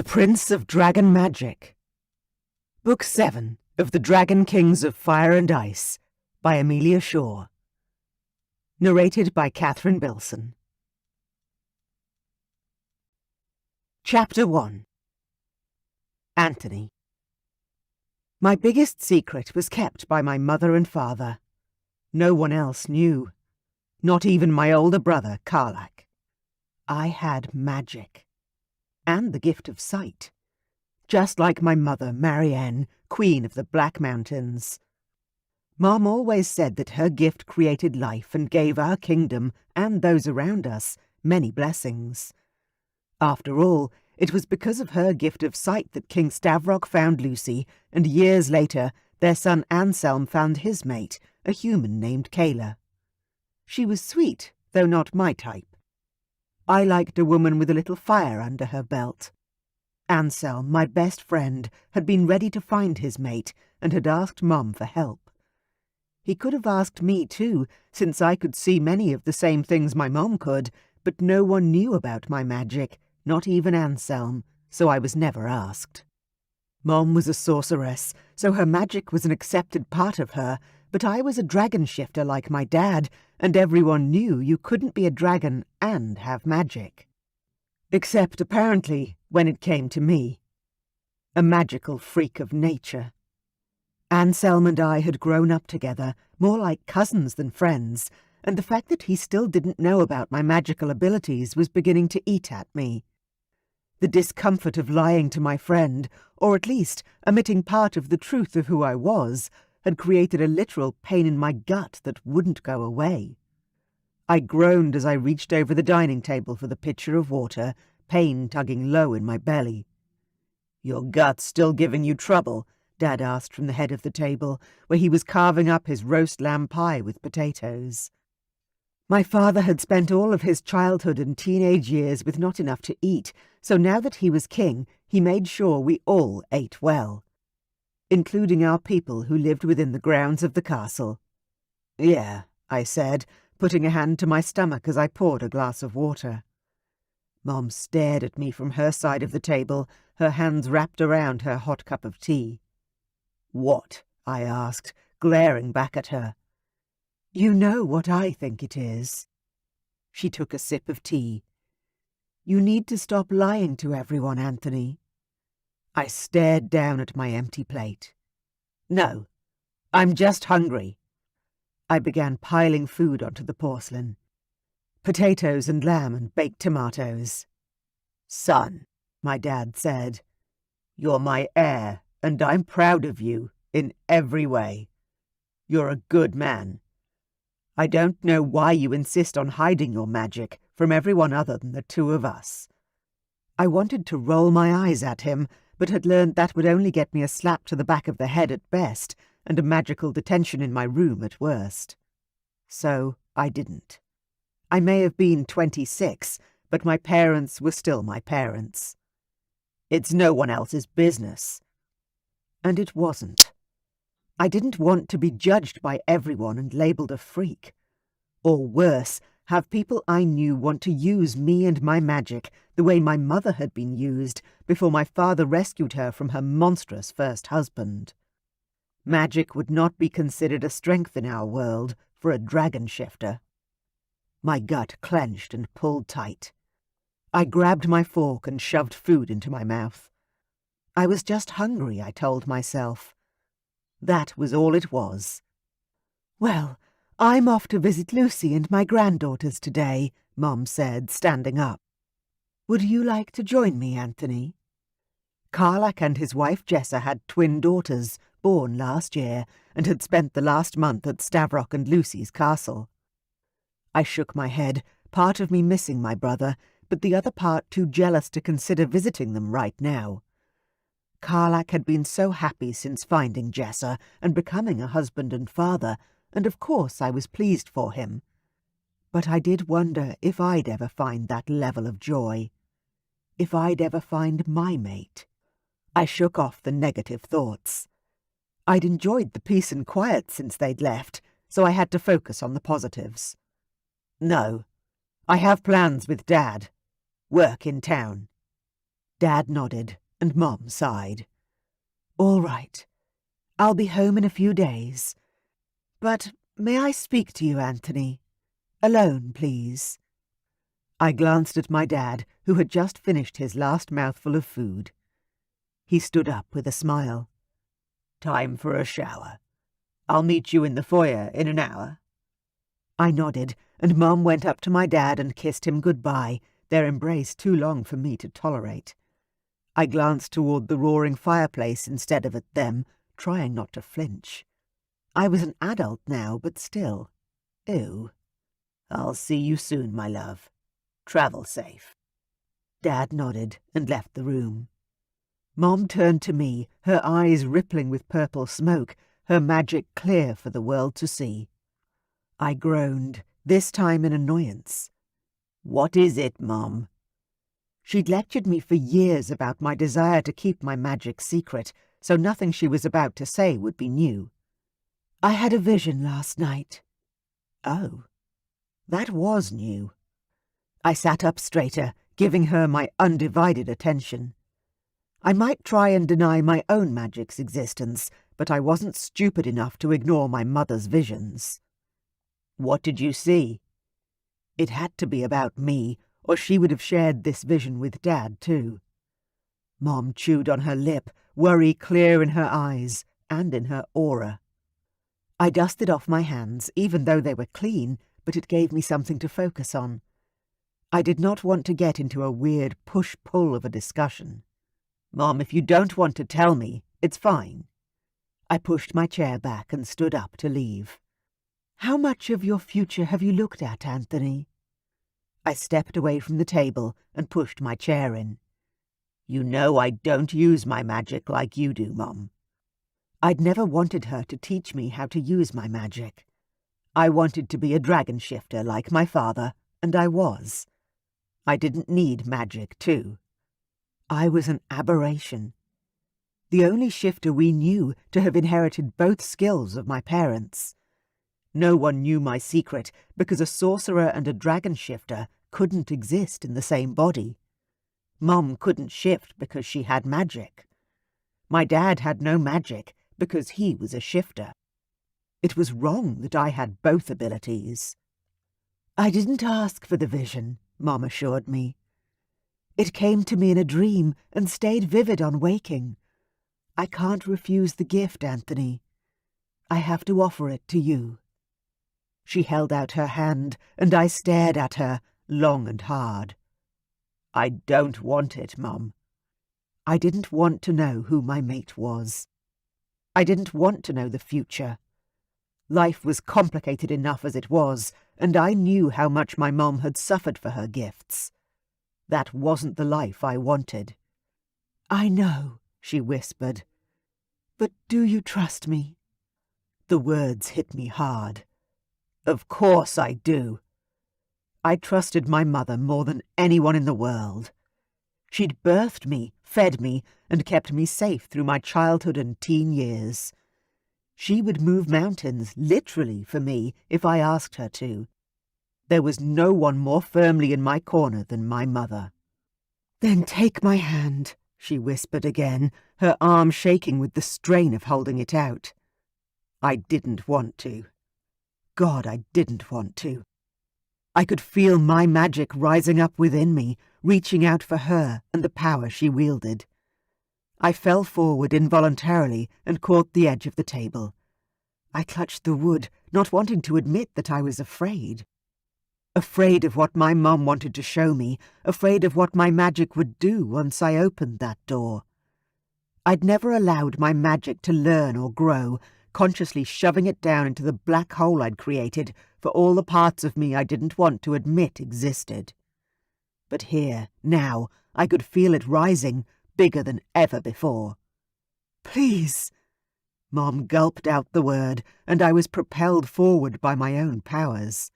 The Prince of Dragon Magic. Book 7 of The Dragon Kings of Fire and Ice by Amelia Shaw. Narrated by Catherine Bilson. Chapter 1. Anthony. My biggest secret was kept by my mother and father. No one else knew. Not even my older brother, Karlak. I had magic. And the gift of sight. Just like my mother, Marianne, Queen of the Black Mountains. Mom always said that her gift created life and gave our kingdom, and those around us, many blessings. After all, it was because of her gift of sight that King Stavrock found Lucy, and years later their son Anselm found his mate, a human named Kayla. She was sweet, though not my type. I liked a woman with a little fire under her belt. Anselm, my best friend, had been ready to find his mate and had asked Mom for help. He could have asked me too, since I could see many of the same things my mom could, but no one knew about my magic, not even Anselm, so I was never asked. Mom was a sorceress, so her magic was an accepted part of her, but I was a dragon shifter like my dad, and everyone knew you couldn't be a dragon and have magic. Except, apparently, when it came to me. A magical freak of nature. Anselm and I had grown up together, more like cousins than friends, and the fact that he still didn't know about my magical abilities was beginning to eat at me. The discomfort of lying to my friend, or at least omitting part of the truth of who I was, had created a literal pain in my gut that wouldn't go away. I groaned as I reached over the dining table for the pitcher of water, pain tugging low in my belly. "Your gut's still giving you trouble?" Dad asked from the head of the table, where he was carving up his roast lamb pie with potatoes. My father had spent all of his childhood and teenage years with not enough to eat, so now that he was king, he made sure we all ate well, including our people who lived within the grounds of the castle. "Yeah," I said, putting a hand to my stomach as I poured a glass of water. Mom stared at me from her side of the table, her hands wrapped around her hot cup of tea. "What?" I asked, glaring back at her. "You know what I think it is." She took a sip of tea. "You need to stop lying to everyone, Anthony." I stared down at my empty plate. "No, I'm just hungry." I began piling food onto the porcelain. Potatoes and lamb and baked tomatoes. "Son," my dad said, "you're my heir, and I'm proud of you in every way. You're a good man. I don't know why you insist on hiding your magic from everyone other than the two of us." I wanted to roll my eyes at him, but had learned that would only get me a slap to the back of the head at best, and a magical detention in my room at worst. So I didn't. I may have been 26, but my parents were still my parents. "It's no one else's business." And it wasn't. I didn't want to be judged by everyone and labelled a freak. Or worse, have people I knew want to use me and my magic the way my mother had been used before my father rescued her from her monstrous first husband. Magic would not be considered a strength in our world for a dragon shifter. My gut clenched and pulled tight. I grabbed my fork and shoved food into my mouth. I was just hungry, I told myself. That was all it was. "Well, I'm off to visit Lucy and my granddaughters today," Mom said, standing up. "Would you like to join me, Anthony?" Karlak and his wife Jessa had twin daughters, born last year, and had spent the last month at Stavrock and Lucy's castle. I shook my head, part of me missing my brother, but the other part too jealous to consider visiting them right now. Karlak had been so happy since finding Jessa and becoming a husband and father, and of course I was pleased for him. But I did wonder if I'd ever find that level of joy. If I'd ever find my mate. I shook off the negative thoughts. I'd enjoyed the peace and quiet since they'd left, so I had to focus on the positives. "No, I have plans with Dad. Work in town." Dad nodded, and Mom sighed. "All right. I'll be home in a few days. But may I speak to you, Anthony? Alone, please." I glanced at my dad, who had just finished his last mouthful of food. He stood up with a smile. "Time for a shower. I'll meet you in the foyer in an hour." I nodded, and Mom went up to my dad and kissed him goodbye, their embrace too long for me to tolerate. I glanced toward the roaring fireplace instead of at them, trying not to flinch. I was an adult now, but still. Ew. "I'll see you soon, my love. Travel safe." Dad nodded and left the room. Mom turned to me, her eyes rippling with purple smoke, her magic clear for the world to see. I groaned, this time in annoyance. "What is it, Mom?" She'd lectured me for years about my desire to keep my magic secret, so nothing she was about to say would be new. "I had a vision last night." Oh, that was new. I sat up straighter, giving her my undivided attention. I might try and deny my own magic's existence, but I wasn't stupid enough to ignore my mother's visions. "What did you see?" It had to be about me, or she would have shared this vision with Dad, too. Mom chewed on her lip, worry clear in her eyes and in her aura. I dusted off my hands, even though they were clean, but it gave me something to focus on. I did not want to get into a weird push-pull of a discussion. "Mom, if you don't want to tell me, it's fine." I pushed my chair back and stood up to leave. "How much of your future have you looked at, Anthony?" I stepped away from the table and pushed my chair in. "You know I don't use my magic like you do, Mom." I'd never wanted her to teach me how to use my magic. I wanted to be a dragon shifter like my father, and I was. I didn't need magic, too. I was an aberration. The only shifter we knew to have inherited both skills of my parents. No one knew my secret because a sorcerer and a dragon shifter couldn't exist in the same body. Mom couldn't shift because she had magic. My dad had no magic because he was a shifter. It was wrong that I had both abilities. "I didn't ask for the vision," Mom assured me. "It came to me in a dream and stayed vivid on waking. I can't refuse the gift, Anthony. I have to offer it to you." She held out her hand, and I stared at her, long and hard. "I don't want it, Mom." I didn't want to know who my mate was. I didn't want to know the future. Life was complicated enough as it was, and I knew how much my mom had suffered for her gifts. That wasn't the life I wanted. "I know," she whispered. "But do you trust me?" The words hit me hard. Of course I do. I trusted my mother more than anyone in the world. She'd birthed me, fed me, and kept me safe through my childhood and teen years. She would move mountains, literally, for me, if I asked her to. There was no one more firmly in my corner than my mother. "Then take my hand," she whispered again, her arm shaking with the strain of holding it out. I didn't want to. God, I didn't want to. I could feel my magic rising up within me, reaching out for her and the power she wielded. I fell forward involuntarily and caught the edge of the table. I clutched the wood, not wanting to admit that I was afraid. Afraid of what my mum wanted to show me, afraid of what my magic would do once I opened that door. I'd never allowed my magic to learn or grow, consciously shoving it down into the black hole I'd created for all the parts of me I didn't want to admit existed. But here, now, I could feel it rising, bigger than ever before. "Please!" Mom gulped out the word, and I was propelled forward by my own powers.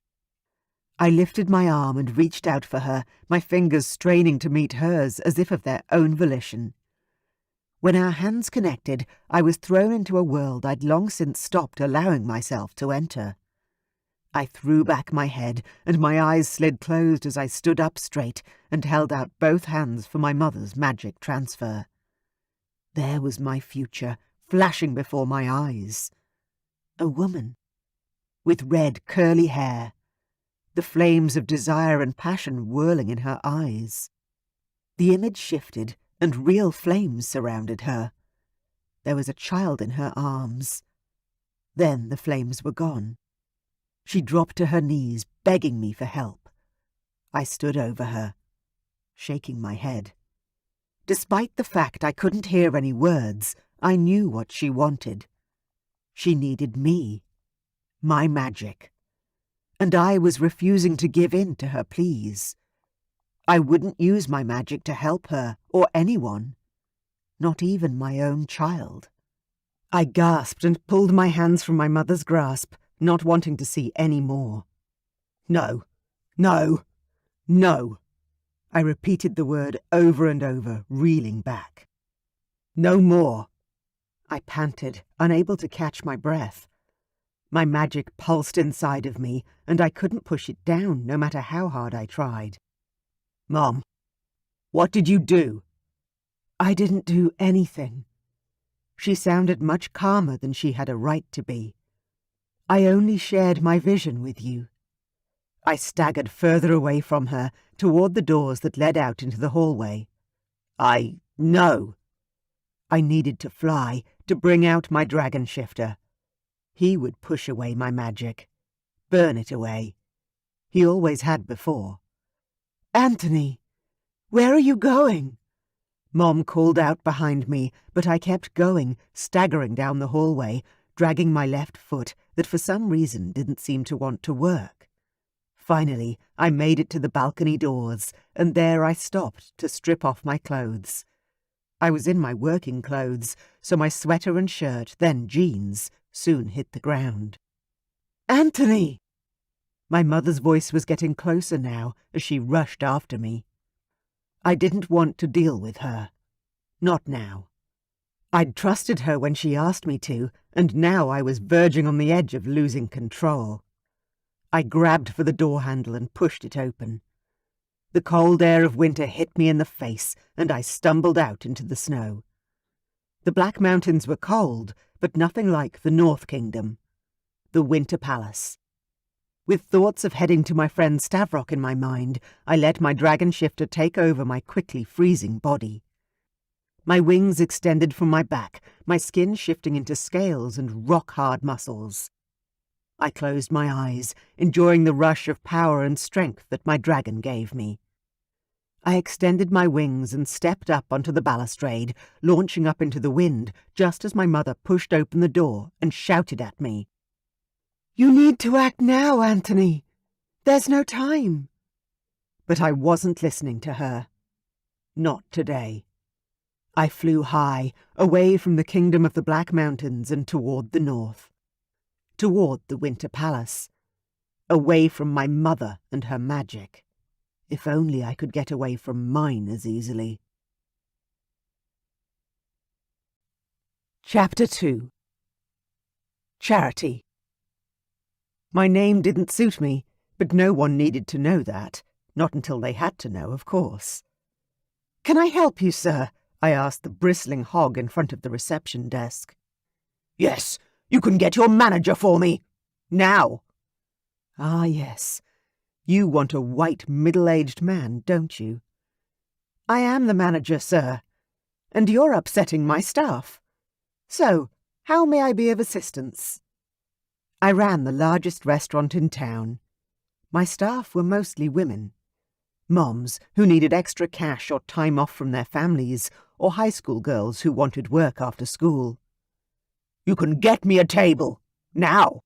I lifted my arm and reached out for her, my fingers straining to meet hers as if of their own volition. When our hands connected, I was thrown into a world I'd long since stopped allowing myself to enter. I threw back my head, and my eyes slid closed as I stood up straight and held out both hands for my mother's magic transfer. There was my future, flashing before my eyes. A woman, with red curly hair, the flames of desire and passion whirling in her eyes. The image shifted, and real flames surrounded her. There was a child in her arms. Then the flames were gone. She dropped to her knees, begging me for help. I stood over her, shaking my head. Despite the fact I couldn't hear any words, I knew what she wanted. She needed me, my magic, and I was refusing to give in to her pleas. I wouldn't use my magic to help her or anyone, not even my own child. I gasped and pulled my hands from my mother's grasp, not wanting to see any more. No, no, no. I repeated the word over and over, reeling back. No more. I panted, unable to catch my breath. My magic pulsed inside of me, and I couldn't push it down, no matter how hard I tried. Mom, what did you do? I didn't do anything. She sounded much calmer than she had a right to be. I only shared my vision with you. I staggered further away from her, toward the doors that led out into the hallway. No. I needed to fly, to bring out my dragon shifter. He would push away my magic, burn it away. He always had before. Anthony, where are you going? Mom called out behind me, but I kept going, staggering down the hallway, dragging my left foot that for some reason didn't seem to want to work. Finally, I made it to the balcony doors, and there I stopped to strip off my clothes. I was in my working clothes, so my sweater and shirt, then jeans, soon hit the ground. Anthony! My mother's voice was getting closer now as she rushed after me. I didn't want to deal with her. Not now. I'd trusted her when she asked me to, and now I was verging on the edge of losing control. I grabbed for the door handle and pushed it open. The cold air of winter hit me in the face, and I stumbled out into the snow. The Black Mountains were cold, but nothing like the North Kingdom. The Winter Palace. With thoughts of heading to my friend Stavrock in my mind, I let my dragon shifter take over my quickly freezing body. My wings extended from my back, my skin shifting into scales and rock-hard muscles. I closed my eyes, enjoying the rush of power and strength that my dragon gave me. I extended my wings and stepped up onto the balustrade, launching up into the wind just as my mother pushed open the door and shouted at me. "You need to act now, Anthony. There's no time." But I wasn't listening to her. Not today. I flew high, away from the kingdom of the Black Mountains and toward the north. Toward the Winter Palace. Away from my mother and her magic. If only I could get away from mine as easily. Chapter 2. Charity. My name didn't suit me, but no one needed to know that. Not until they had to know, of course. "Can I help you, sir?" I asked the bristling hog in front of the reception desk. "Yes, you can get your manager for me. Now." "Ah, yes. You want a white, middle-aged man, don't you?" "I am the manager, sir. And you're upsetting my staff. So, how may I be of assistance?" I ran the largest restaurant in town. My staff were mostly women. Moms who needed extra cash or time off from their families, or high school girls who wanted work after school. "You can get me a table. Now."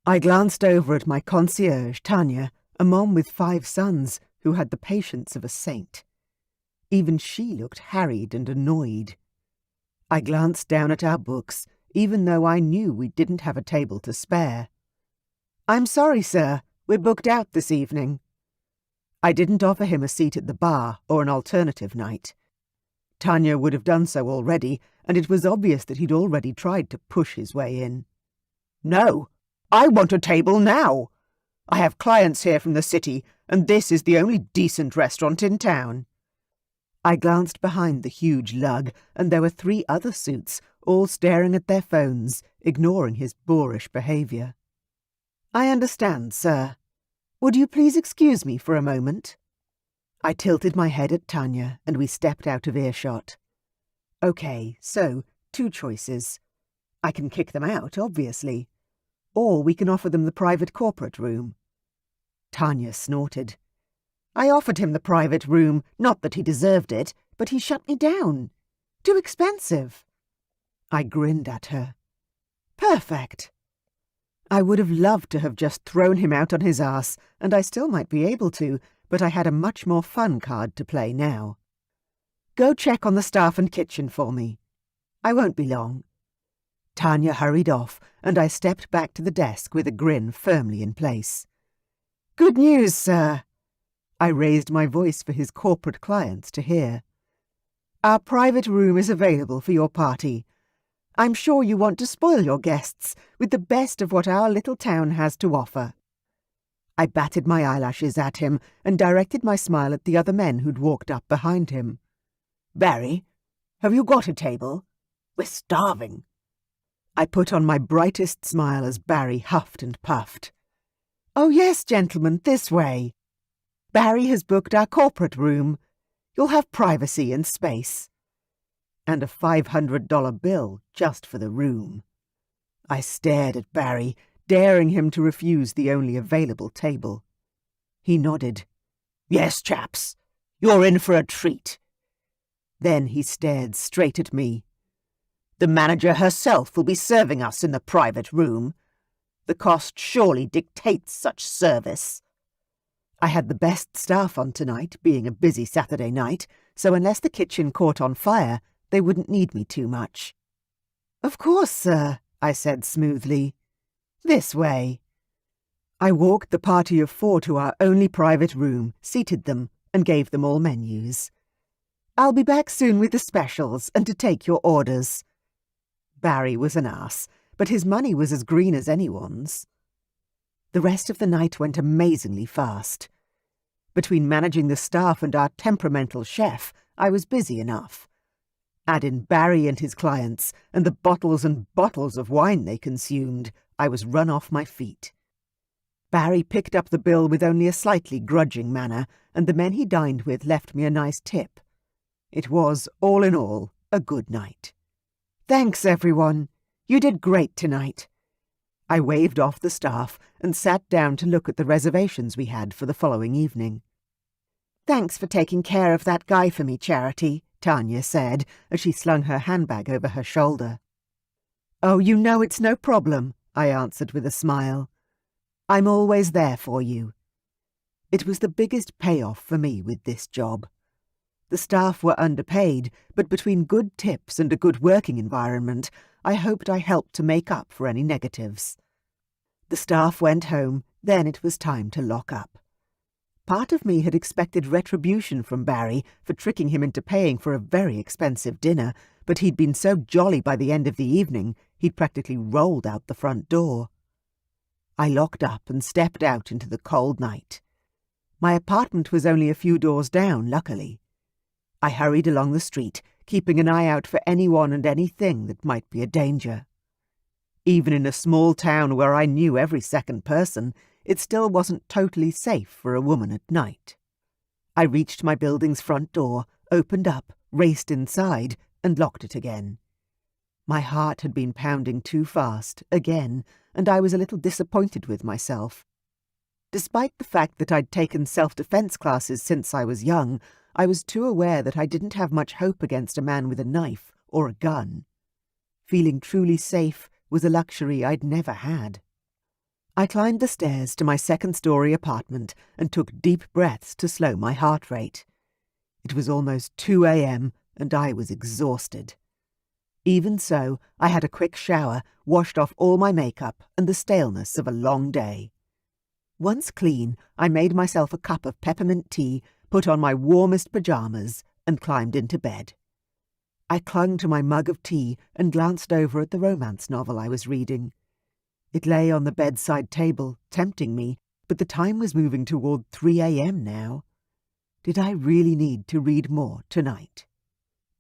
I glanced over at my concierge, Tanya, a mom with 5 sons who had the patience of a saint. Even she looked harried and annoyed. I glanced down at our books, even though I knew we didn't have a table to spare. "I'm sorry, sir. We're booked out this evening." I didn't offer him a seat at the bar or an alternative night. Tanya would have done so already, and it was obvious that he'd already tried to push his way in. "No, I want a table now. I have clients here from the city, and this is the only decent restaurant in town." I glanced behind the huge lug, and there were 3 other suits, all staring at their phones, ignoring his boorish behaviour. "I understand, sir. Would you please excuse me for a moment?" I tilted my head at Tanya, and we stepped out of earshot. Okay, so 2 choices. I can kick them out, obviously. Or we can offer them the private corporate room. Tanya snorted. "I offered him the private room, not that he deserved it, but he shut me down. Too expensive." I grinned at her. "Perfect." I would have loved to have just thrown him out on his arse, and I still might be able to, but I had a much more fun card to play now. "Go check on the staff and kitchen for me. I won't be long." Tanya hurried off, and I stepped back to the desk with a grin firmly in place. "Good news, sir." I raised my voice for his corporate clients to hear. "Our private room is available for your party. I'm sure you want to spoil your guests with the best of what our little town has to offer." I batted my eyelashes at him and directed my smile at the other men who'd walked up behind him. "Barry, have you got a table? We're starving." I put on my brightest smile as Barry huffed and puffed. "Oh yes, gentlemen, this way. Barry has booked our corporate room. You'll have privacy and space." And a $500 bill just for the room. I stared at Barry, daring him to refuse the only available table. He nodded. "Yes, chaps, you're in for a treat." Then he stared straight at me. "The manager herself will be serving us in the private room. The cost surely dictates such service." I had the best staff on tonight, being a busy Saturday night, so unless the kitchen caught on fire, they wouldn't need me too much. "Of course, sir," I said smoothly. "This way." I walked the party of 4 to our only private room, seated them, and gave them all menus. "I'll be back soon with the specials and to take your orders." Barry was an ass, but his money was as green as anyone's. The rest of the night went amazingly fast. Between managing the staff and our temperamental chef, I was busy enough. Add in Barry and his clients, and the bottles and bottles of wine they consumed, I was run off my feet. Barry picked up the bill with only a slightly grudging manner, and the men he dined with left me a nice tip. It was, all in all, a good night. "Thanks, everyone. You did great tonight." I waved off the staff and sat down to look at the reservations we had for the following evening. "Thanks for taking care of that guy for me, Charity," Tanya said, as she slung her handbag over her shoulder. "Oh, you know it's no problem," I answered with a smile. "I'm always there for you." It was the biggest payoff for me with this job. The staff were underpaid, but between good tips and a good working environment, I hoped I helped to make up for any negatives. The staff went home, then it was time to lock up. Part of me had expected retribution from Barry for tricking him into paying for a very expensive dinner, but he'd been so jolly by the end of the evening, he'd practically rolled out the front door. I locked up and stepped out into the cold night. My apartment was only a few doors down, luckily. I hurried along the street, keeping an eye out for anyone and anything that might be a danger. Even in a small town where I knew every second person, it still wasn't totally safe for a woman at night. I reached my building's front door, opened up, raced inside, and locked it again. My heart had been pounding too fast, again, and I was a little disappointed with myself. Despite the fact that I'd taken self-defense classes since I was young, I was too aware that I didn't have much hope against a man with a knife or a gun. Feeling truly safe was a luxury I'd never had. I climbed the stairs to my second-story apartment and took deep breaths to slow my heart rate. It was almost 2 a.m. and I was exhausted. Even so, I had a quick shower, washed off all my makeup and the staleness of a long day. Once clean, I made myself a cup of peppermint tea, put on my warmest pyjamas, and climbed into bed. I clung to my mug of tea and glanced over at the romance novel I was reading. It lay on the bedside table, tempting me, but the time was moving toward 3 a.m. now. Did I really need to read more tonight?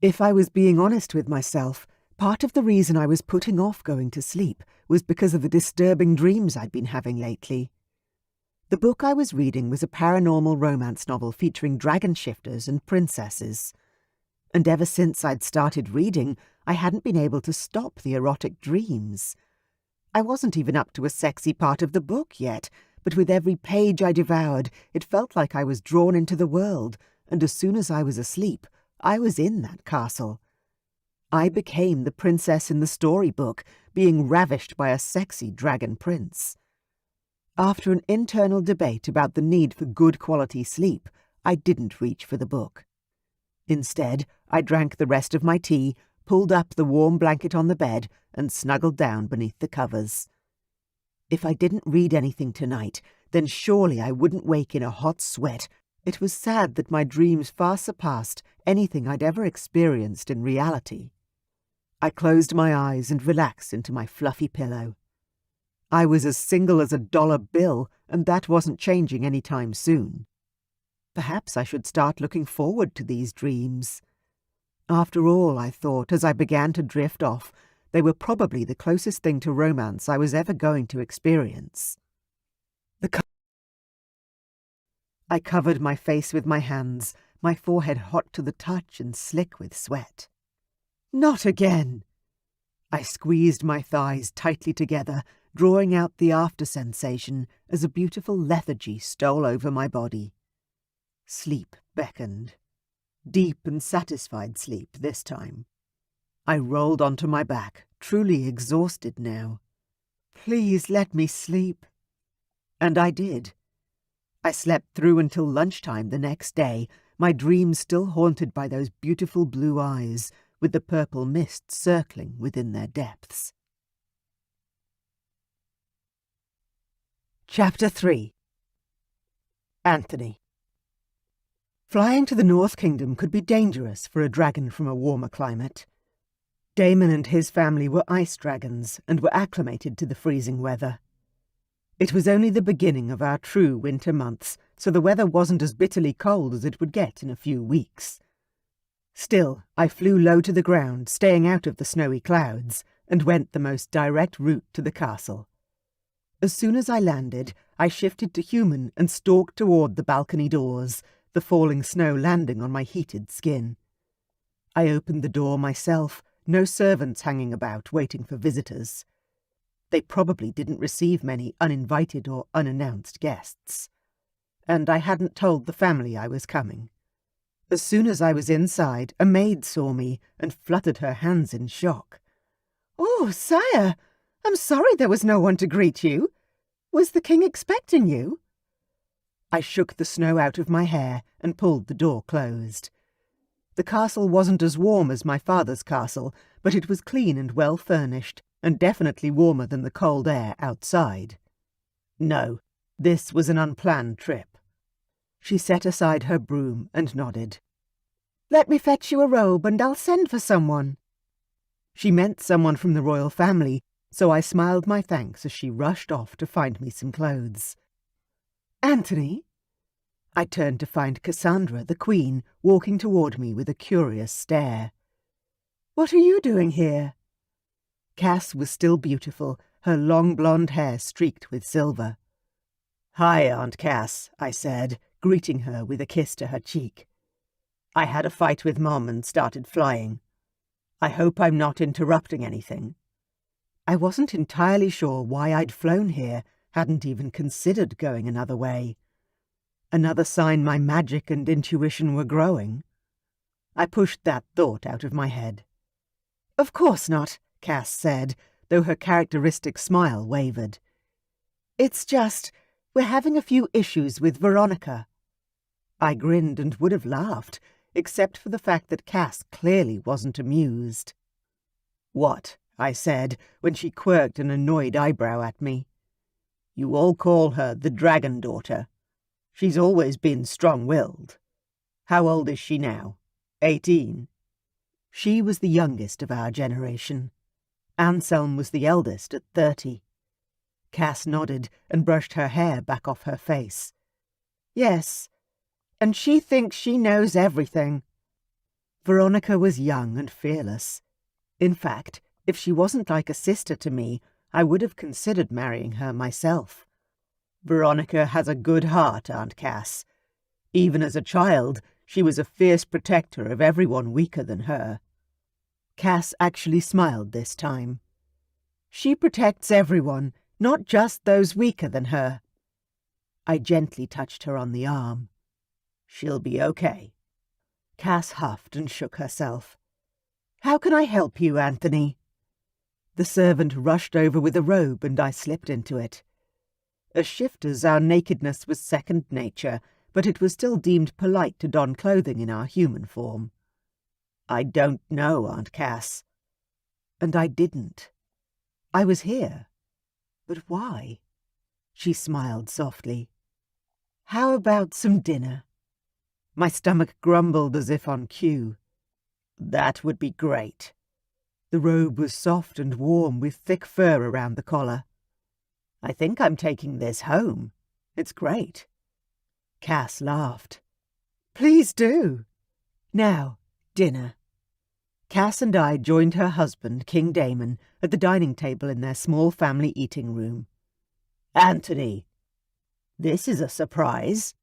If I was being honest with myself, part of the reason I was putting off going to sleep was because of the disturbing dreams I'd been having lately. The book I was reading was a paranormal romance novel featuring dragon shifters and princesses. And ever since I'd started reading, I hadn't been able to stop the erotic dreams. I wasn't even up to a sexy part of the book yet, but with every page I devoured, it felt like I was drawn into the world, and as soon as I was asleep, I was in that castle. I became the princess in the storybook, being ravished by a sexy dragon prince. After an internal debate about the need for good quality sleep, I didn't reach for the book. Instead, I drank the rest of my tea, pulled up the warm blanket on the bed, and snuggled down beneath the covers. If I didn't read anything tonight, then surely I wouldn't wake in a hot sweat. It was sad that my dreams far surpassed anything I'd ever experienced in reality. I closed my eyes and relaxed into my fluffy pillow. I was as single as a dollar bill, and that wasn't changing any time soon. Perhaps I should start looking forward to these dreams. After all, I thought, as I began to drift off, they were probably the closest thing to romance I was ever going to experience. I covered my face with my hands, my forehead hot to the touch and slick with sweat. Not again! I squeezed my thighs tightly together, drawing out the after sensation as a beautiful lethargy stole over my body. Sleep beckoned. Deep and satisfied sleep this time. I rolled onto my back, truly exhausted now. Please let me sleep. And I did. I slept through until lunchtime the next day, my dreams still haunted by those beautiful blue eyes, with the purple mist circling within their depths. Chapter 3. Anthony. Flying to the North Kingdom could be dangerous for a dragon from a warmer climate. Damon and his family were ice dragons and were acclimated to the freezing weather. It was only the beginning of our true winter months, so the weather wasn't as bitterly cold as it would get in a few weeks. Still, I flew low to the ground, staying out of the snowy clouds, and went the most direct route to the castle. As soon as I landed, I shifted to human and stalked toward the balcony doors, the falling snow landing on my heated skin. I opened the door myself, no servants hanging about waiting for visitors. They probably didn't receive many uninvited or unannounced guests. And I hadn't told the family I was coming. As soon as I was inside, a maid saw me and fluttered her hands in shock. "Oh, sire, I'm sorry there was no one to greet you. Was the king expecting you?" I shook the snow out of my hair and pulled the door closed. The castle wasn't as warm as my father's castle, but it was clean and well furnished, and definitely warmer than the cold air outside. No, this was an unplanned trip. She set aside her broom and nodded. "Let me fetch you a robe and I'll send for someone." She meant someone from the royal family, so I smiled my thanks as she rushed off to find me some clothes. "Anthony?" I turned to find Cassandra, the queen, walking toward me with a curious stare. "What are you doing here?" Cass was still beautiful, her long blonde hair streaked with silver. "Hi, Aunt Cass," I said, greeting her with a kiss to her cheek. "I had a fight with Mom and started flying. I hope I'm not interrupting anything." I wasn't entirely sure why I'd flown here, hadn't even considered going another way. Another sign my magic and intuition were growing. I pushed that thought out of my head. "Of course not," Cass said, though her characteristic smile wavered. "It's just, we're having a few issues with Veronica." I grinned and would have laughed, except for the fact that Cass clearly wasn't amused. "What?" I said, when she quirked an annoyed eyebrow at me. "You all call her the Dragon Daughter. She's always been strong-willed. How old is she now? 18? She was the youngest of our generation. Anselm was the eldest at 30. Cass nodded and brushed her hair back off her face. Yes, and she thinks she knows everything. Veronica was young and fearless. In fact, if she wasn't like a sister to me, I would have considered marrying her myself. Veronica has a good heart, Aunt Cass. Even as a child, she was a fierce protector of everyone weaker than her. Cass actually smiled this time. She protects everyone, not just those weaker than her. I gently touched her on the arm. She'll be okay. Cass huffed and shook herself. How can I help you, Anthony? The servant rushed over with a robe and I slipped into it. As shifters, our nakedness was second nature, but it was still deemed polite to don clothing in our human form. I don't know, Aunt Cass. And I didn't. I was here. But why? She smiled softly. How about some dinner? My stomach grumbled as if on cue. That would be great. The robe was soft and warm with thick fur around the collar. I think I'm taking this home. It's great. Cass laughed. Please do. Now, dinner. Cass and I joined her husband, King Damon, at the dining table in their small family eating room. Anthony, this is a surprise.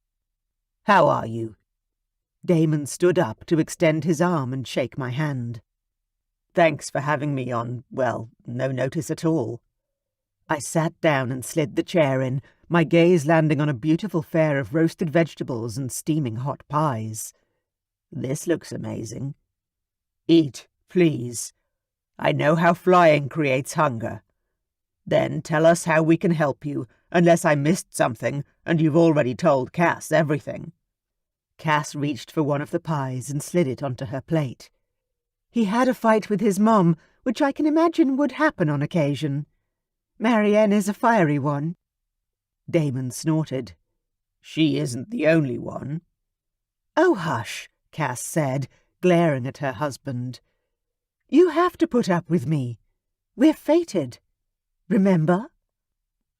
How are you? Damon stood up to extend his arm and shake my hand. Thanks for having me on, well, no notice at all. I sat down and slid the chair in, my gaze landing on a beautiful fare of roasted vegetables and steaming hot pies. This looks amazing. Eat, please. I know how flying creates hunger. Then tell us how we can help you, unless I missed something and you've already told Cass everything. Cass reached for one of the pies and slid it onto her plate. He had a fight with his mom, which I can imagine would happen on occasion. Marianne is a fiery one. Damon snorted. She isn't the only one. Oh, hush, Cass said, glaring at her husband. You have to put up with me. We're fated. Remember?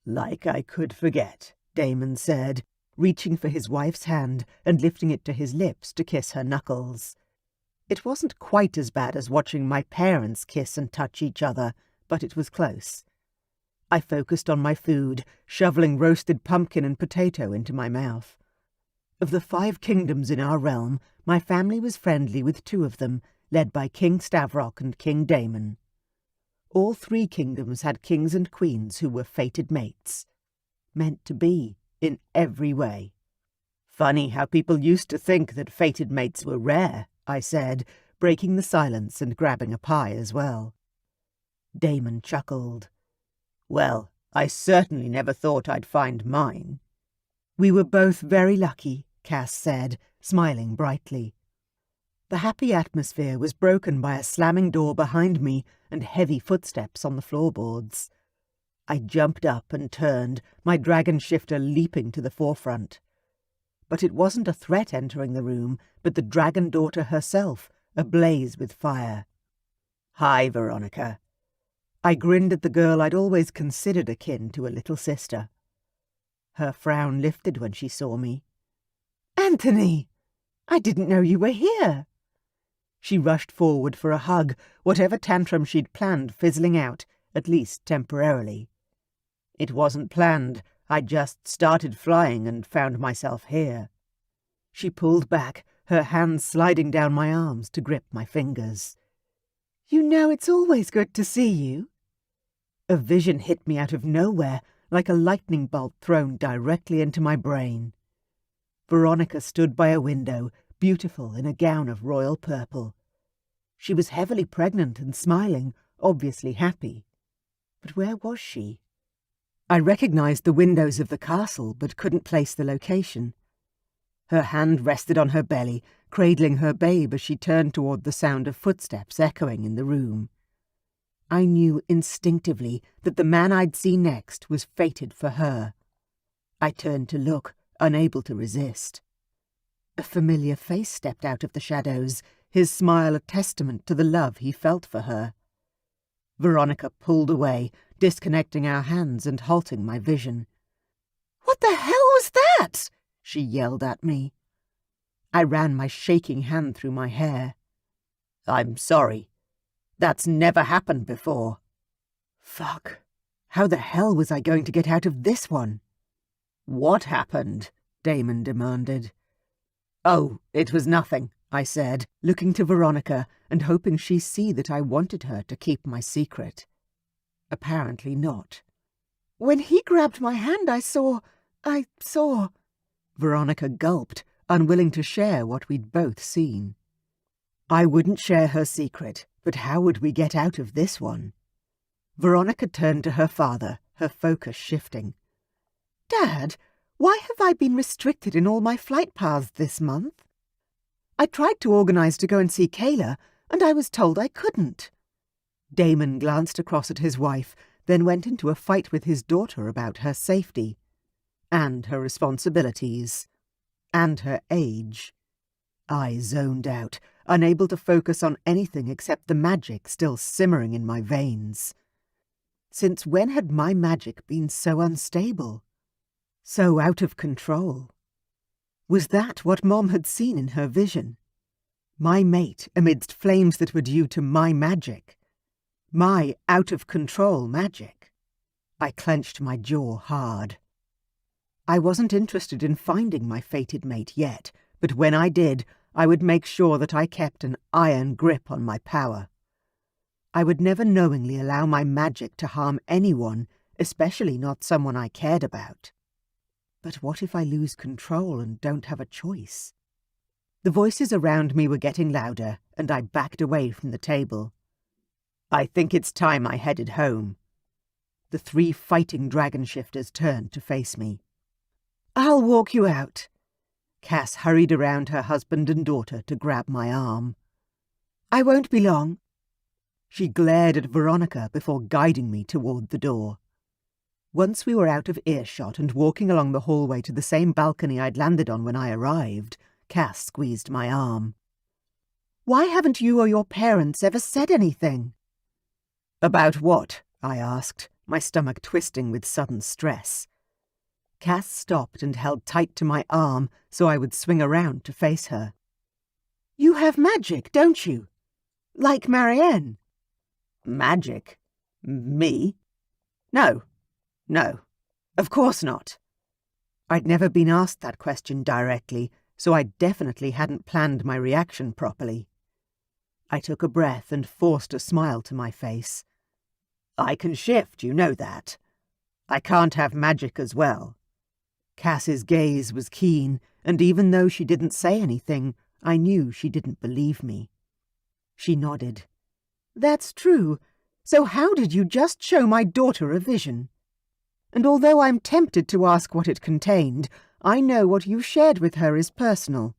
Like I could forget, Damon said, reaching for his wife's hand and lifting it to his lips to kiss her knuckles. It wasn't quite as bad as watching my parents kiss and touch each other, but it was close. I focused on my food, shoveling roasted pumpkin and potato into my mouth. Of the 5 kingdoms in our realm, my family was friendly with 2 of them, led by King Stavrock and King Damon. All 3 kingdoms had kings and queens who were fated mates. Meant to be, in every way. Funny how people used to think that fated mates were rare, I said, breaking the silence and grabbing a pie as well. Damon chuckled. Well, I certainly never thought I'd find mine. We were both very lucky, Cass said, smiling brightly. The happy atmosphere was broken by a slamming door behind me and heavy footsteps on the floorboards. I jumped up and turned, my dragon shifter leaping to the forefront. But it wasn't a threat entering the room, but the dragon daughter herself, ablaze with fire. Hi, Veronica. I grinned at the girl I'd always considered akin to a little sister. Her frown lifted when she saw me. Anthony! I didn't know you were here. She rushed forward for a hug, whatever tantrum she'd planned fizzling out, at least temporarily. It wasn't planned. I just started flying and found myself here. She pulled back, her hands sliding down my arms to grip my fingers. You know it's always good to see you. A vision hit me out of nowhere, like a lightning bolt thrown directly into my brain. Veronica stood by a window, beautiful in a gown of royal purple. She was heavily pregnant and smiling, obviously happy. But where was she? I recognized the windows of the castle, but couldn't place the location. Her hand rested on her belly, cradling her babe as she turned toward the sound of footsteps echoing in the room. I knew instinctively that the man I'd see next was fated for her. I turned to look, unable to resist. A familiar face stepped out of the shadows, his smile a testament to the love he felt for her. Veronica pulled away, disconnecting our hands and halting my vision. "What the hell was that?" she yelled at me. I ran my shaking hand through my hair. "I'm sorry. That's never happened before." Fuck. How the hell was I going to get out of this one? "What happened?" Damon demanded. "Oh, it was nothing," I said, looking to Veronica and hoping she'd see that I wanted her to keep my secret. Apparently not. "When he grabbed my hand, I saw... Veronica gulped, unwilling to share what we'd both seen. I wouldn't share her secret, but how would we get out of this one? Veronica turned to her father, her focus shifting. "Dad, why have I been restricted in all my flight paths this month? I tried to organise to go and see Kayla, and I was told I couldn't." Damon glanced across at his wife, then went into a fight with his daughter about her safety, and her responsibilities, and her age. I zoned out, unable to focus on anything except the magic still simmering in my veins. Since when had my magic been so unstable? So out of control? Was that what Mom had seen in her vision? My mate amidst flames that were due to my magic? My out-of-control magic? I clenched my jaw hard. I wasn't interested in finding my fated mate yet, but when I did, I would make sure that I kept an iron grip on my power. I would never knowingly allow my magic to harm anyone, especially not someone I cared about. But what if I lose control and don't have a choice? The voices around me were getting louder, and I backed away from the table. "I think it's time I headed home." The 3 fighting dragon shifters turned to face me. "I'll walk you out." Cass hurried around her husband and daughter to grab my arm. "I won't be long." She glared at Veronica before guiding me toward the door. Once we were out of earshot and walking along the hallway to the same balcony I'd landed on when I arrived, Cass squeezed my arm. "Why haven't you or your parents ever said anything?" "About what?" I asked, my stomach twisting with sudden stress. Cass stopped and held tight to my arm so I would swing around to face her. "You have magic, don't you? Like Marianne." "Magic? Me? No, of course not." I'd never been asked that question directly, so I definitely hadn't planned my reaction properly. I took a breath and forced a smile to my face. "I can shift, you know that. I can't have magic as well." Cass's gaze was keen, and even though she didn't say anything, I knew she didn't believe me. She nodded. "That's true. So how did you just show my daughter a vision? And although I'm tempted to ask what it contained, I know what you shared with her is personal.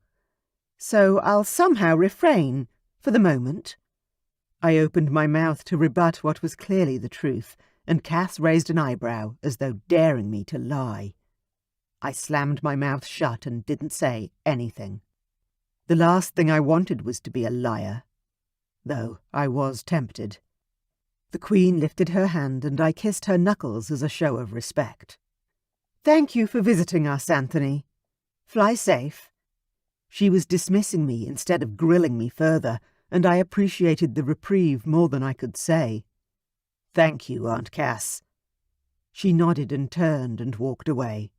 So I'll somehow refrain, for the moment." I opened my mouth to rebut what was clearly the truth, and Cass raised an eyebrow as though daring me to lie. I slammed my mouth shut and didn't say anything. The last thing I wanted was to be a liar, though I was tempted. The Queen lifted her hand and I kissed her knuckles as a show of respect. "Thank you for visiting us, Anthony. Fly safe." She was dismissing me instead of grilling me further, and I appreciated the reprieve more than I could say. "Thank you, Aunt Cass." She nodded and turned and walked away.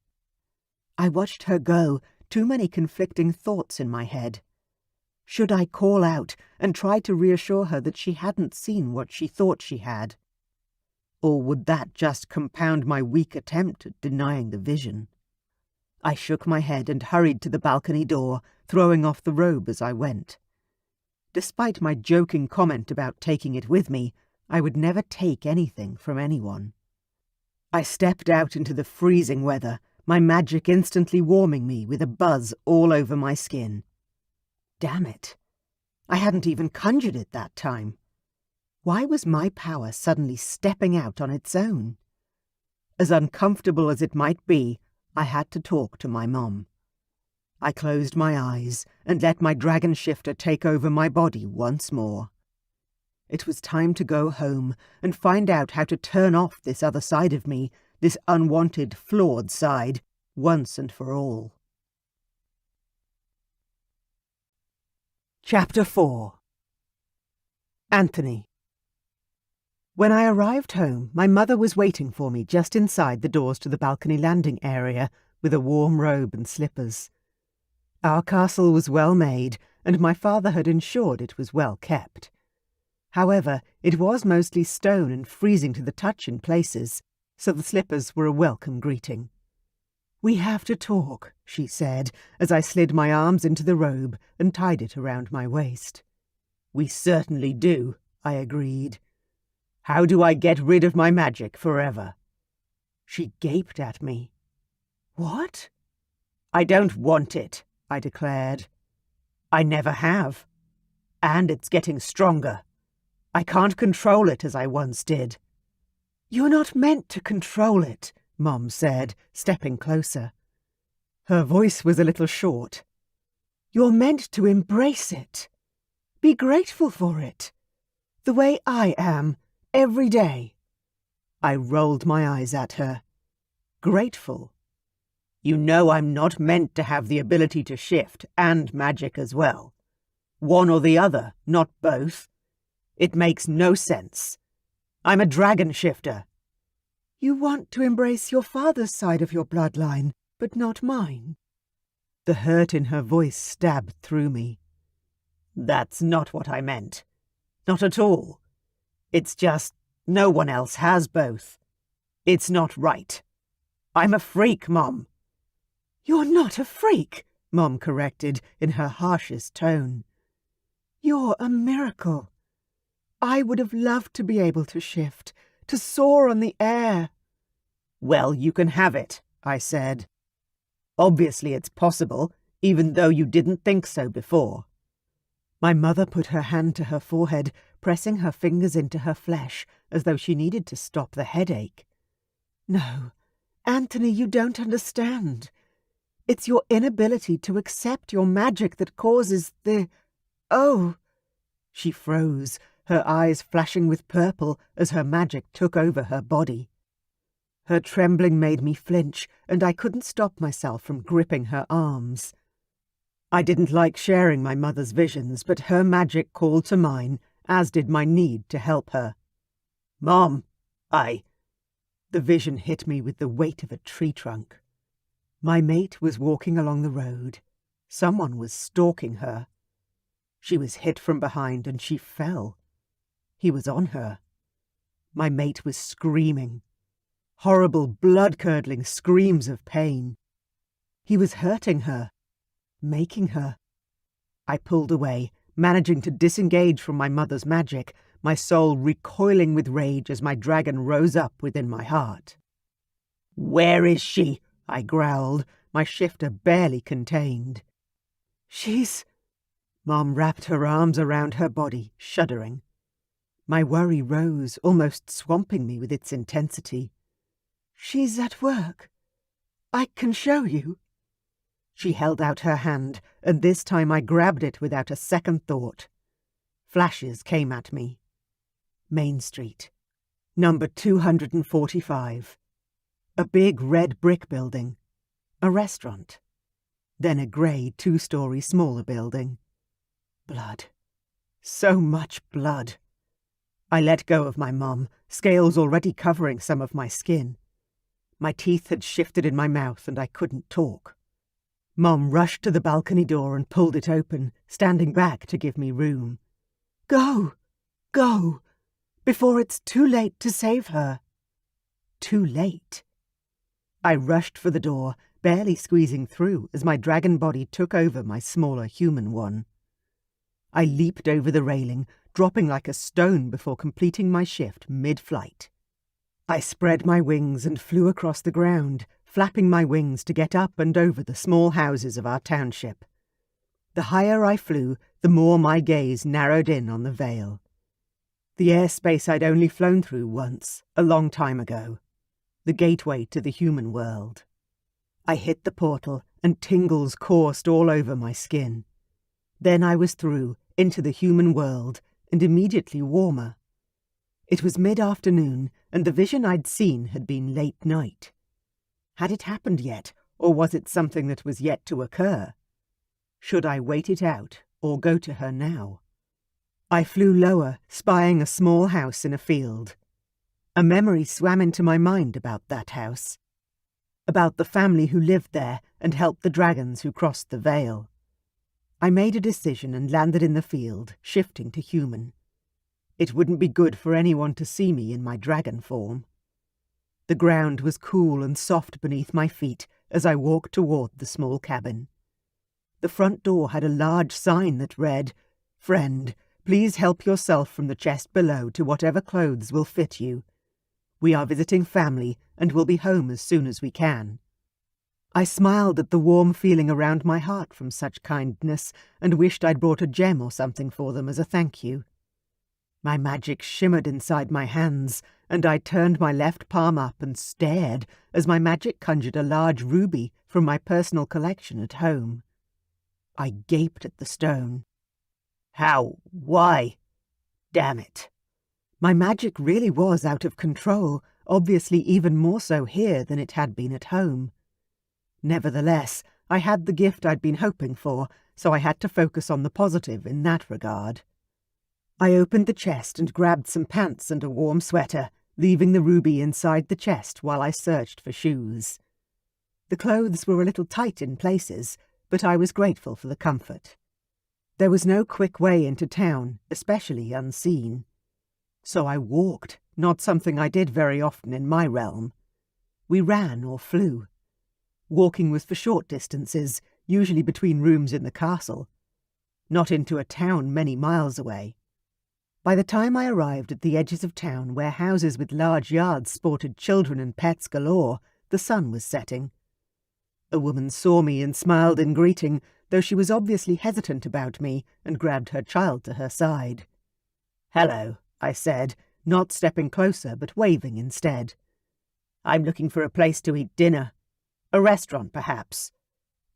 I watched her go, too many conflicting thoughts in my head. Should I call out and try to reassure her that she hadn't seen what she thought she had? Or would that just compound my weak attempt at denying the vision? I shook my head and hurried to the balcony door, throwing off the robe as I went. Despite my joking comment about taking it with me, I would never take anything from anyone. I stepped out into the freezing weather, my magic instantly warming me with a buzz all over my skin. Damn it. I hadn't even conjured it that time. Why was my power suddenly stepping out on its own? As uncomfortable as it might be, I had to talk to my mom. I closed my eyes and let my dragon shifter take over my body once more. It was time to go home and find out how to turn off this other side of me, this unwanted, flawed side, once and for all. Chapter 4. Anthony. When I arrived home, my mother was waiting for me just inside the doors to the balcony landing area with a warm robe and slippers. Our castle was well made, and my father had ensured it was well kept. However, it was mostly stone and freezing to the touch in places, so the slippers were a welcome greeting. "We have to talk," she said, as I slid my arms into the robe and tied it around my waist. "We certainly do," I agreed. "How do I get rid of my magic forever?" She gaped at me. "What?" "I don't want it," I declared. "I never have. And it's getting stronger. I can't control it as I once did." "You're not meant to control it," Mom said, stepping closer. Her voice was a little short. "You're meant to embrace it. Be grateful for it. The way I am, every day." I rolled my eyes at her. "Grateful? You know I'm not meant to have the ability to shift and magic as well. One or the other, not both. It makes no sense. I'm a dragon shifter." "You want to embrace your father's side of your bloodline, but not mine." The hurt in her voice stabbed through me. "That's not what I meant. Not at all. It's just no one else has both. It's not right. I'm a freak, Mom." "You're not a freak," Mom corrected in her harshest tone. "You're a miracle. I would have loved to be able to shift, to soar on the air." "Well, you can have it," I said. "Obviously it's possible, even though you didn't think so before." My mother put her hand to her forehead, pressing her fingers into her flesh, as though she needed to stop the headache. "No, Anthony, you don't understand. It's your inability to accept your magic that causes the... Oh!" She froze, her eyes flashing with purple as her magic took over her body. Her trembling made me flinch, and I couldn't stop myself from gripping her arms. I didn't like sharing my mother's visions, but her magic called to mine, as did my need to help her. "Mom, The vision hit me with the weight of a tree trunk. My mate was walking along the road. Someone was stalking her. She was hit from behind and she fell. He was on her. My mate was screaming. Horrible, blood-curdling screams of pain. He was hurting her, making her. I pulled away, managing to disengage from my mother's magic, my soul recoiling with rage as my dragon rose up within my heart. "Where is she?" I growled, my shifter barely contained. "She's..." Mom wrapped her arms around her body, shuddering. My worry rose, almost swamping me with its intensity. "She's at work. I can show you." She held out her hand, and this time I grabbed it without a second thought. Flashes came at me. Main Street. Number 245. A big red brick building. A restaurant. Then a grey 2-story smaller building. Blood. So much blood. I let go of my mum, scales already covering some of my skin. My teeth had shifted in my mouth and I couldn't talk. Mom rushed to the balcony door and pulled it open, standing back to give me room. "Go! Go! Before it's too late to save her." Too late? I rushed for the door, barely squeezing through as my dragon body took over my smaller human one. I leaped over the railing, dropping like a stone before completing my shift mid-flight. I spread my wings and flew across the ground, flapping my wings to get up and over the small houses of our township. The higher I flew, the more my gaze narrowed in on the Vale. The airspace I'd only flown through once, a long time ago. The gateway to the human world. I hit the portal, and tingles coursed all over my skin. Then I was through, into the human world, and immediately warmer. It was mid-afternoon, and the vision I'd seen had been late night. Had it happened yet, or was it something that was yet to occur? Should I wait it out, or go to her now? I flew lower, spying a small house in a field. A memory swam into my mind about that house, about the family who lived there and helped the dragons who crossed the veil. I made a decision and landed in the field, shifting to human. It wouldn't be good for anyone to see me in my dragon form. The ground was cool and soft beneath my feet as I walked toward the small cabin. The front door had a large sign that read, "Friend, please help yourself from the chest below to whatever clothes will fit you. We are visiting family and will be home as soon as we can." I smiled at the warm feeling around my heart from such kindness and wished I'd brought a gem or something for them as a thank you. My magic shimmered inside my hands, and I turned my left palm up and stared as my magic conjured a large ruby from my personal collection at home. I gaped at the stone. How? Why? Damn it. My magic really was out of control, obviously even more so here than it had been at home. Nevertheless, I had the gift I'd been hoping for, so I had to focus on the positive in that regard. I opened the chest and grabbed some pants and a warm sweater, leaving the ruby inside the chest while I searched for shoes. The clothes were a little tight in places, but I was grateful for the comfort. There was no quick way into town, especially unseen. So I walked, not something I did very often in my realm. We ran or flew. Walking was for short distances, usually between rooms in the castle, not into a town many miles away. By the time I arrived at the edges of town where houses with large yards sported children and pets galore, the sun was setting. A woman saw me and smiled in greeting, though she was obviously hesitant about me, and grabbed her child to her side. "Hello," I said, not stepping closer but waving instead. "I'm looking for a place to eat dinner. A restaurant, perhaps.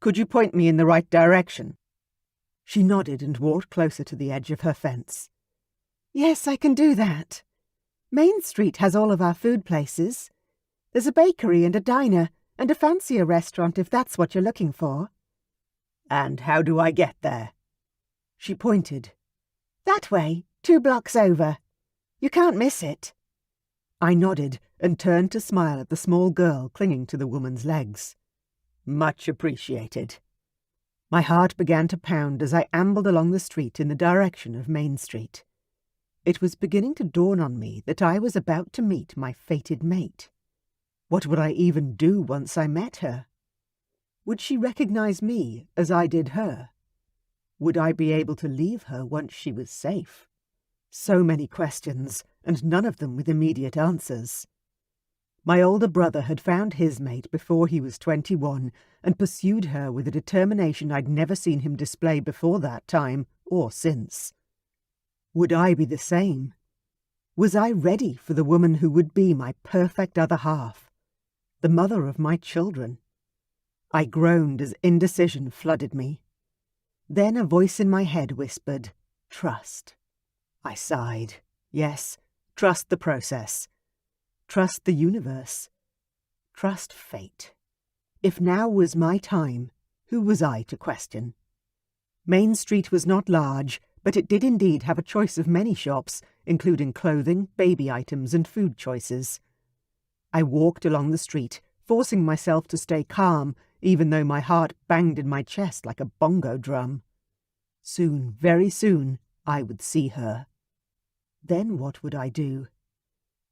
Could you point me in the right direction?" She nodded and walked closer to the edge of her fence. "Yes, I can do that. Main Street has all of our food places. There's a bakery and a diner, and a fancier restaurant if that's what you're looking for." "And how do I get there?" She pointed. "That way, 2 blocks over. You can't miss it." I nodded and turned to smile at the small girl clinging to the woman's legs. "Much appreciated." My heart began to pound as I ambled along the street in the direction of Main Street. It was beginning to dawn on me that I was about to meet my fated mate. What would I even do once I met her? Would she recognize me as I did her? Would I be able to leave her once she was safe? So many questions, and none of them with immediate answers. My older brother had found his mate before he was 21 and pursued her with a determination I'd never seen him display before that time or since. Would I be the same? Was I ready for the woman who would be my perfect other half, the mother of my children? I groaned as indecision flooded me. Then a voice in my head whispered, "Trust." I sighed. Yes, trust the process. Trust the universe. Trust fate. If now was my time, who was I to question? Main Street was not large, but it did indeed have a choice of many shops, including clothing, baby items, and food choices. I walked along the street, forcing myself to stay calm, even though my heart banged in my chest like a bongo drum. Soon, very soon, I would see her. Then what would I do?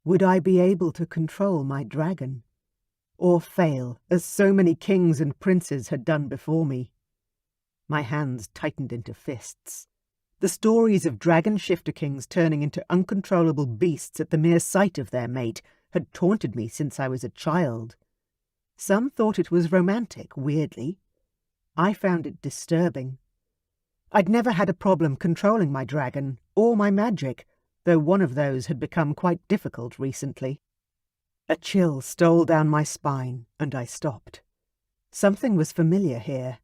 Would I be able to control my dragon? Or fail, as so many kings and princes had done before me? My hands tightened into fists. The stories of dragon shifter kings turning into uncontrollable beasts at the mere sight of their mate had taunted me since I was a child. Some thought it was romantic, weirdly. I found it disturbing. I'd never had a problem controlling my dragon, or my magic, though one of those had become quite difficult recently. A chill stole down my spine, and I stopped. Something was familiar here.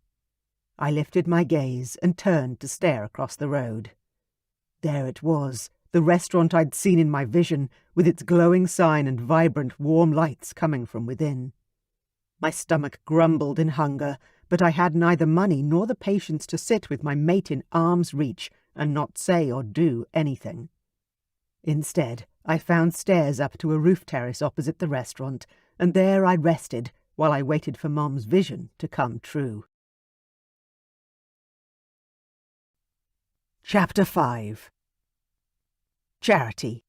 I lifted my gaze and turned to stare across the road. There it was, the restaurant I'd seen in my vision, with its glowing sign and vibrant, warm lights coming from within. My stomach grumbled in hunger, but I had neither money nor the patience to sit with my mate in arm's reach and not say or do anything. Instead, I found stairs up to a roof terrace opposite the restaurant, and there I rested while I waited for Mom's vision to come true. Chapter 5. Charity.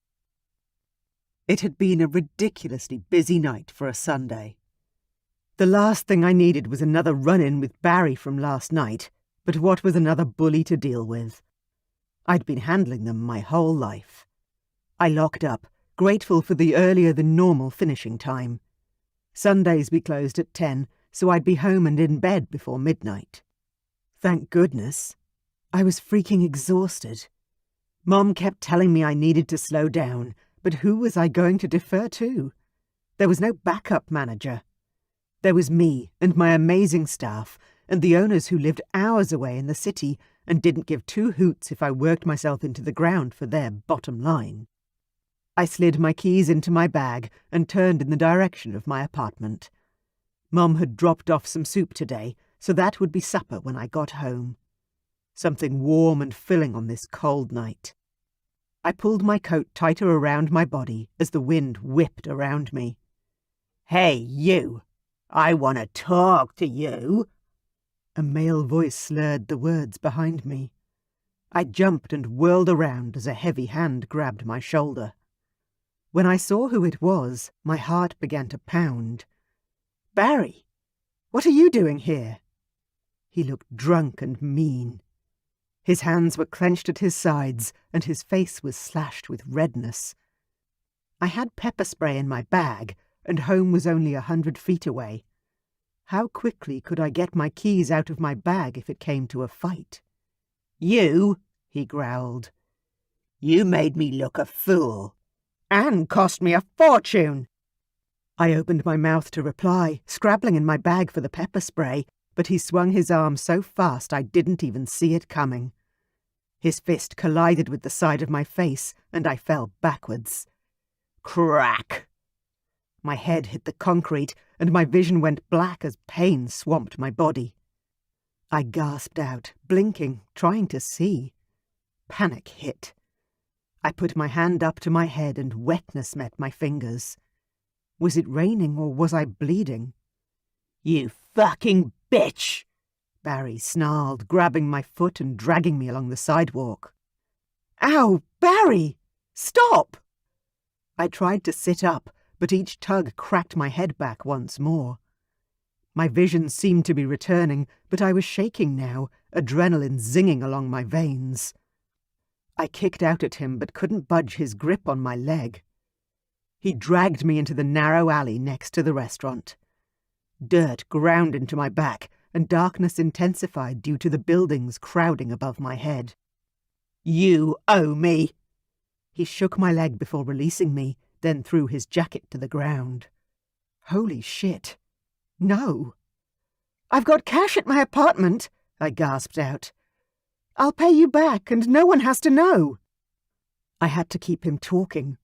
It had been a ridiculously busy night for a Sunday. The last thing I needed was another run-in with Barry from last night, but what was another bully to deal with? I'd been handling them my whole life. I locked up, grateful for the earlier-than-normal finishing time. Sundays we closed at 10, so I'd be home and in bed before midnight. Thank goodness. I was freaking exhausted. Mom kept telling me I needed to slow down, but who was I going to defer to? There was no backup manager. There was me and my amazing staff, and the owners who lived hours away in the city and didn't give two hoots if I worked myself into the ground for their bottom line. I slid my keys into my bag and turned in the direction of my apartment. Mom had dropped off some soup today, so that would be supper when I got home. Something warm and filling on this cold night. I pulled my coat tighter around my body as the wind whipped around me. "Hey, you! I want to talk to you!" A male voice slurred the words behind me. I jumped and whirled around as a heavy hand grabbed my shoulder. When I saw who it was, my heart began to pound. "Barry, what are you doing here?" He looked drunk and mean. His hands were clenched at his sides, and his face was slashed with redness. I had pepper spray in my bag, and home was only 100 feet away. How quickly could I get my keys out of my bag if it came to a fight? "You," he growled. "You made me look a fool. And cost me a fortune." I opened my mouth to reply, scrabbling in my bag for the pepper spray, but he swung his arm so fast I didn't even see it coming. His fist collided with the side of my face, and I fell backwards. Crack! My head hit the concrete, and my vision went black as pain swamped my body. I gasped out, blinking, trying to see. Panic hit. I put my hand up to my head, and wetness met my fingers. Was it raining, or was I bleeding? "You fucking bitch!" Barry snarled, grabbing my foot and dragging me along the sidewalk. "Ow, Barry! Stop!" I tried to sit up, but each tug cracked my head back once more. My vision seemed to be returning, but I was shaking now, adrenaline zinging along my veins. I kicked out at him but couldn't budge his grip on my leg. He dragged me into the narrow alley next to the restaurant. Dirt ground into my back, and darkness intensified due to the buildings crowding above my head. "You owe me!" He shook my leg before releasing me, then threw his jacket to the ground. Holy shit. No. "I've got cash at my apartment," I gasped out. "I'll pay you back, and no one has to know." I had to keep him talking.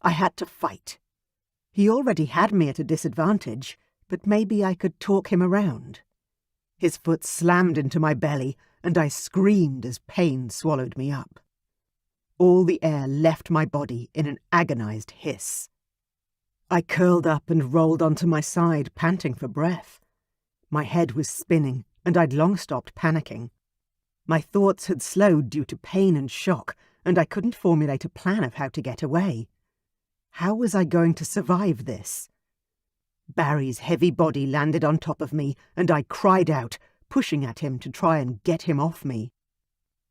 I had to fight. He already had me at a disadvantage, but maybe I could talk him around. His foot slammed into my belly, and I screamed as pain swallowed me up. All the air left my body in an agonized hiss. I curled up and rolled onto my side, panting for breath. My head was spinning, and I'd long stopped panicking. My thoughts had slowed due to pain and shock, and I couldn't formulate a plan of how to get away. How was I going to survive this? Barry's heavy body landed on top of me, and I cried out, pushing at him to try and get him off me.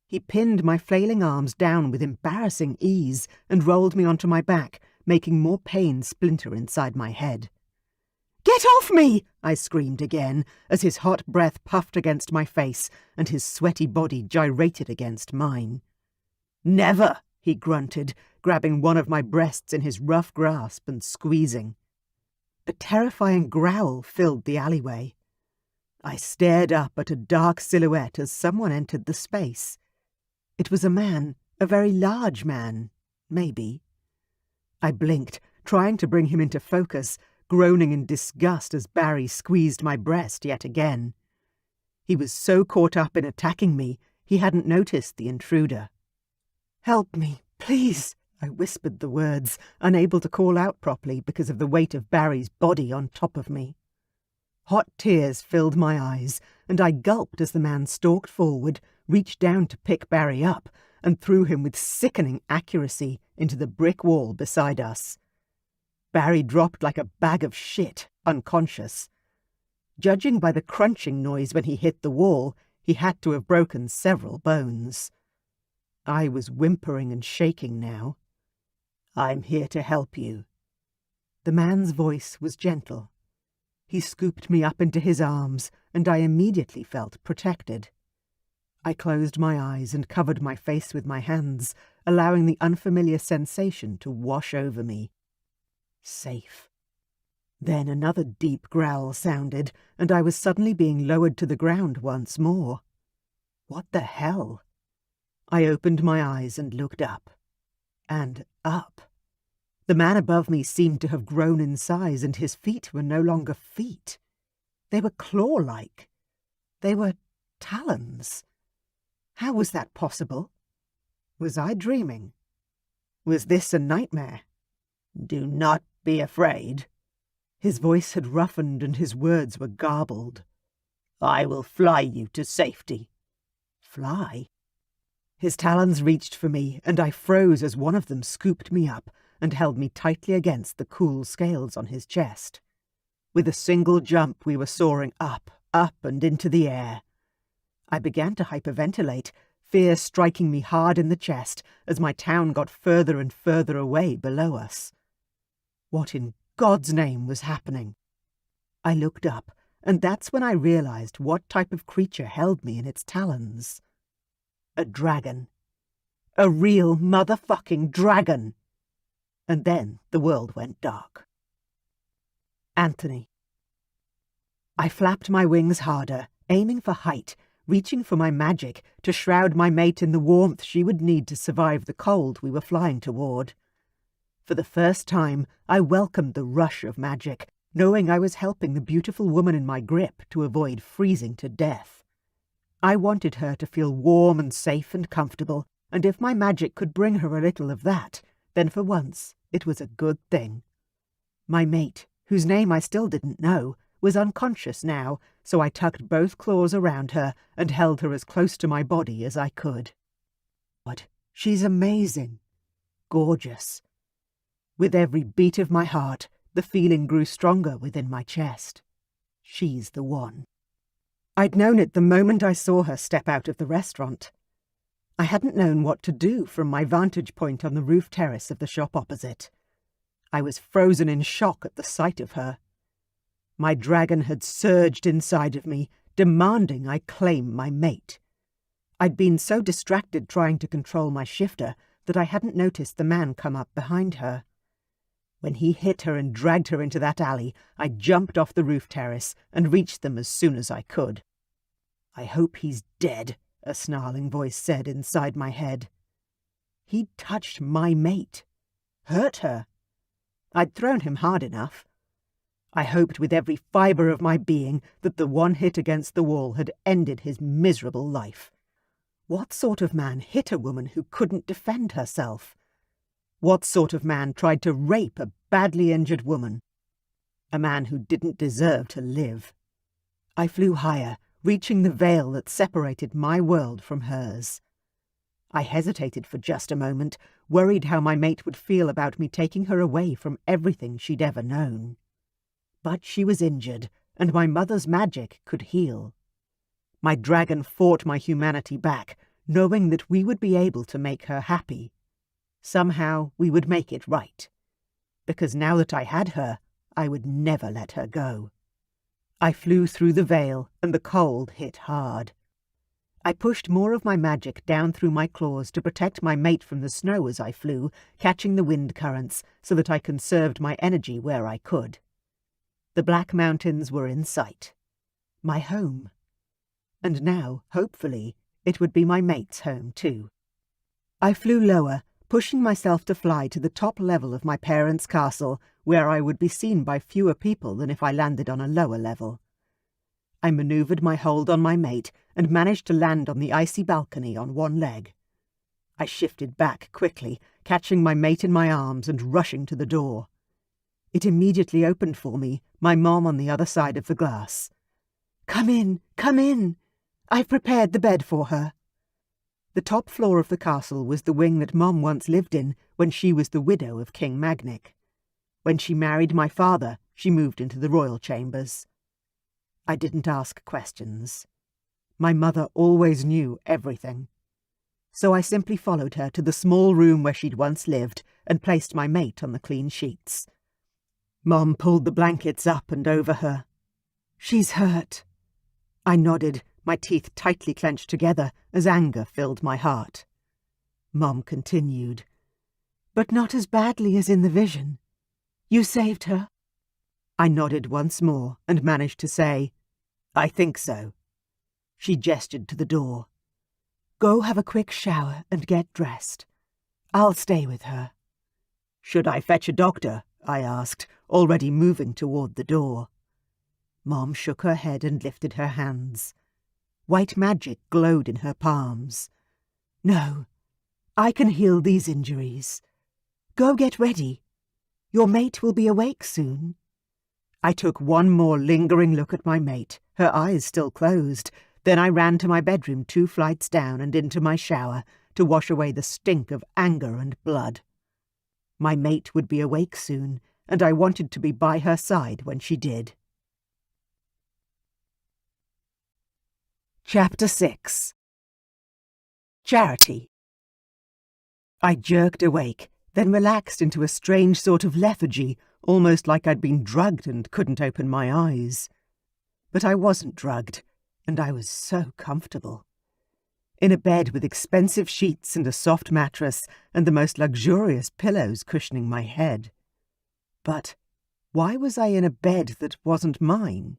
He pinned my flailing arms down with embarrassing ease and rolled me onto my back, making more pain splinter inside my head. "Get off me!" I screamed again, as his hot breath puffed against my face and his sweaty body gyrated against mine. "Never!" he grunted, grabbing one of my breasts in his rough grasp and squeezing. A terrifying growl filled the alleyway. I stared up at a dark silhouette as someone entered the space. It was a man, A very large man, maybe. I blinked, trying to bring him into focus, groaning in disgust as Barry squeezed my breast yet again. He was so caught up in attacking me, he hadn't noticed the intruder. "Help me, please," I whispered the words, unable to call out properly because of the weight of Barry's body on top of me. Hot tears filled my eyes, and I gulped as the man stalked forward, reached down to pick Barry up, and threw him with sickening accuracy into the brick wall beside us. Barry dropped like a bag of shit, unconscious. Judging by the crunching noise when he hit the wall, he had to have broken several bones. I was whimpering and shaking now. "I'm here to help you." The man's voice was gentle. He scooped me up into his arms, and I immediately felt protected. I closed my eyes and covered my face with my hands, allowing the unfamiliar sensation to wash over me. Safe. Then another deep growl sounded, and I was suddenly being lowered to the ground once more. What the hell? I opened my eyes and looked up. And up. The man above me seemed to have grown in size, and his feet were no longer feet. They were claw-like. They were talons. How was that possible? Was I dreaming? Was this a nightmare? "Do not be afraid." His voice had roughened and his words were garbled. "I will fly you to safety." Fly? His talons reached for me, and I froze as one of them scooped me up and held me tightly against the cool scales on his chest. With a single jump we were soaring up, and into the air. I began to hyperventilate, fear striking me hard in the chest as my town got further and further away below us. What in God's name was happening? I looked up, and that's when I realized what type of creature held me in its talons. A dragon. A real motherfucking dragon. And then the world went dark. Anthony. I flapped my wings harder, aiming for height, reaching for my magic to shroud my mate in the warmth she would need to survive the cold we were flying toward. For the first time, I welcomed the rush of magic, knowing I was helping the beautiful woman in my grip to avoid freezing to death. I wanted her to feel warm and safe and comfortable, and if my magic could bring her a little of that, then for once it was a good thing. My mate, whose name I still didn't know, was unconscious now, so I tucked both claws around her and held her as close to my body as I could. God, she's amazing. Gorgeous. With every beat of my heart, the feeling grew stronger within my chest. She's the one. I'd known it the moment I saw her step out of the restaurant. I hadn't known what to do from my vantage point on the roof terrace of the shop opposite. I was frozen in shock at the sight of her. My dragon had surged inside of me, demanding I claim my mate. I'd been so distracted trying to control my shifter that I hadn't noticed the man come up behind her. When he hit her and dragged her into that alley, I jumped off the roof terrace and reached them as soon as I could. "I hope he's dead," a snarling voice said inside my head. He'd touched my mate. Hurt her. I'd thrown him hard enough. I hoped with every fibre of my being that the one hit against the wall had ended his miserable life. What sort of man hit a woman who couldn't defend herself? What sort of man tried to rape a badly injured woman? A man who didn't deserve to live. I flew higher, reaching the veil that separated my world from hers. I hesitated for just a moment, worried how my mate would feel about me taking her away from everything she'd ever known. But she was injured, and my mother's magic could heal. My dragon fought my humanity back, knowing that we would be able to make her happy. Somehow we would make it right. Because now that I had her, I would never let her go. I flew through the veil, and the cold hit hard. I pushed more of my magic down through my claws to protect my mate from the snow as I flew, catching the wind currents so that I conserved my energy where I could. The Black Mountains were in sight. My home. And now, hopefully, it would be my mate's home too. I flew lower, pushing myself to fly to the top level of my parents' castle, where I would be seen by fewer people than if I landed on a lower level. I manoeuvred my hold on my mate and managed to land on the icy balcony on one leg. I shifted back quickly, catching my mate in my arms and rushing to the door. It immediately opened for me, my mom on the other side of the glass. "Come in, come in! I've prepared the bed for her." The top floor of the castle was the wing that Mom once lived in when she was the widow of King Magnic. When she married my father, she moved into the royal chambers. I didn't ask questions. My mother always knew everything. So I simply followed her to the small room where she'd once lived and placed my mate on the clean sheets. Mom pulled the blankets up and over her. "She's hurt." I nodded, my teeth tightly clenched together as anger filled my heart. Mom continued, "But not as badly as in the vision. You saved her?" I nodded once more and managed to say, "I think so." She gestured to the door. "Go have a quick shower and get dressed. I'll stay with her." "Should I fetch a doctor?" I asked, already moving toward the door. Mom shook her head and lifted her hands. White magic glowed in her palms. "No, I can heal these injuries. Go get ready. Your mate will be awake soon." I took one more lingering look at my mate, her eyes still closed. Then I ran to my bedroom 2 flights down and into my shower to wash away the stink of anger and blood. My mate would be awake soon, and I wanted to be by her side when she did. Chapter 6. Charity. I jerked awake, then relaxed into a strange sort of lethargy, almost like I'd been drugged and couldn't open my eyes. But I wasn't drugged, and I was so comfortable. In a bed with expensive sheets and a soft mattress and the most luxurious pillows cushioning my head. But why was I in a bed that wasn't mine?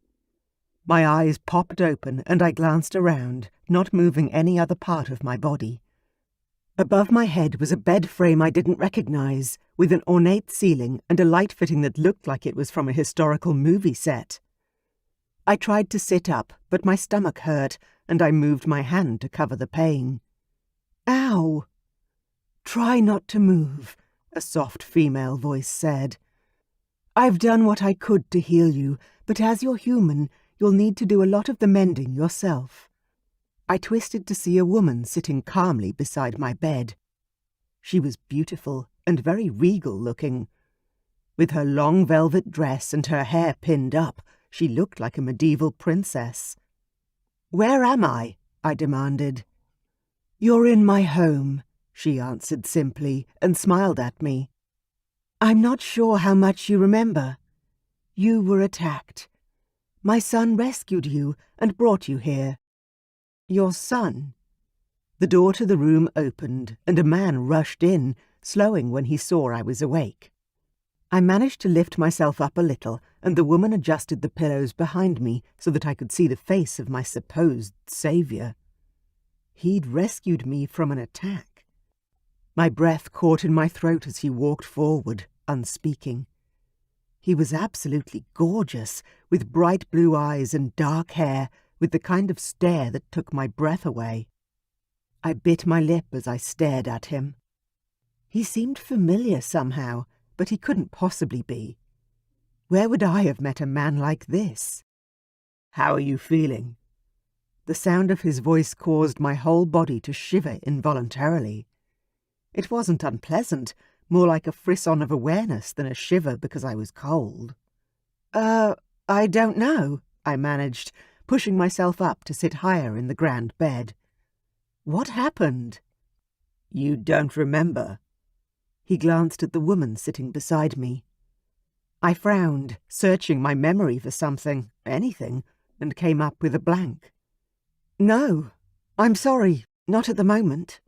My eyes popped open and I glanced around, not moving any other part of my body. Above my head was a bed frame I didn't recognize, with an ornate ceiling and a light fitting that looked like it was from a historical movie set. I tried to sit up, but my stomach hurt, and I moved my hand to cover the pain. "Ow!" "Try not to move," a soft female voice said. "I've done what I could to heal you, but as you're human, you'll need to do a lot of the mending yourself." I twisted to see a woman sitting calmly beside my bed. She was beautiful and very regal-looking. With her long velvet dress and her hair pinned up, she looked like a medieval princess. "Where am I?" I demanded. "You're in my home," she answered simply and smiled at me. "I'm not sure how much you remember. You were attacked. My son rescued you and brought you here." "Your son?" The door to the room opened and a man rushed in, slowing when he saw I was awake. I managed to lift myself up a little, and the woman adjusted the pillows behind me so that I could see the face of my supposed saviour. He'd rescued me from an attack. My breath caught in my throat as he walked forward, unspeaking. He was absolutely gorgeous, with bright blue eyes and dark hair, with the kind of stare that took my breath away. I bit my lip as I stared at him. He seemed familiar somehow, but he couldn't possibly be. Where would I have met a man like this? "How are you feeling?" The sound of his voice caused my whole body to shiver involuntarily. It wasn't unpleasant, more like a frisson of awareness than a shiver because I was cold. I don't know," I managed, pushing myself up to sit higher in the grand bed. "What happened?" "You don't remember?" He glanced at the woman sitting beside me. I frowned, searching my memory for something, anything, and came up with a blank. "No, I'm sorry, not at the moment."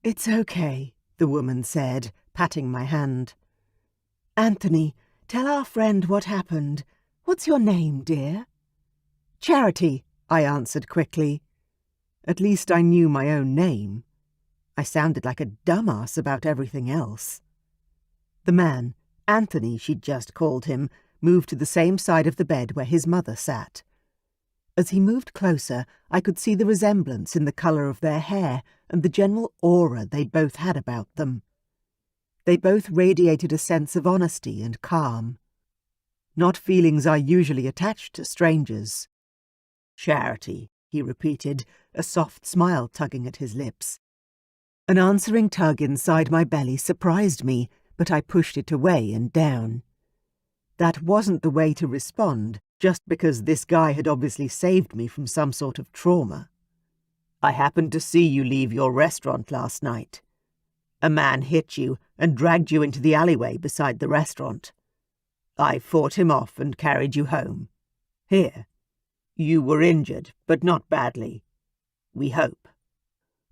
"It's okay," the woman said, patting my hand. "Anthony, tell our friend what happened. What's your name, dear?" "Charity," I answered quickly. At least I knew my own name. I sounded like a dumbass about everything else. The man, Anthony she'd just called him, moved to the same side of the bed where his mother sat. As he moved closer, I could see the resemblance in the colour of their hair and the general aura they both had about them. They both radiated a sense of honesty and calm. Not feelings I usually attach to strangers. "Charity," he repeated, a soft smile tugging at his lips. An answering tug inside my belly surprised me, but I pushed it away and down. That wasn't the way to respond, just because this guy had obviously saved me from some sort of trauma. "I happened to see you leave your restaurant last night. A man hit you and dragged you into the alleyway beside the restaurant. I fought him off and carried you home. Here. You were injured, but not badly. We hope."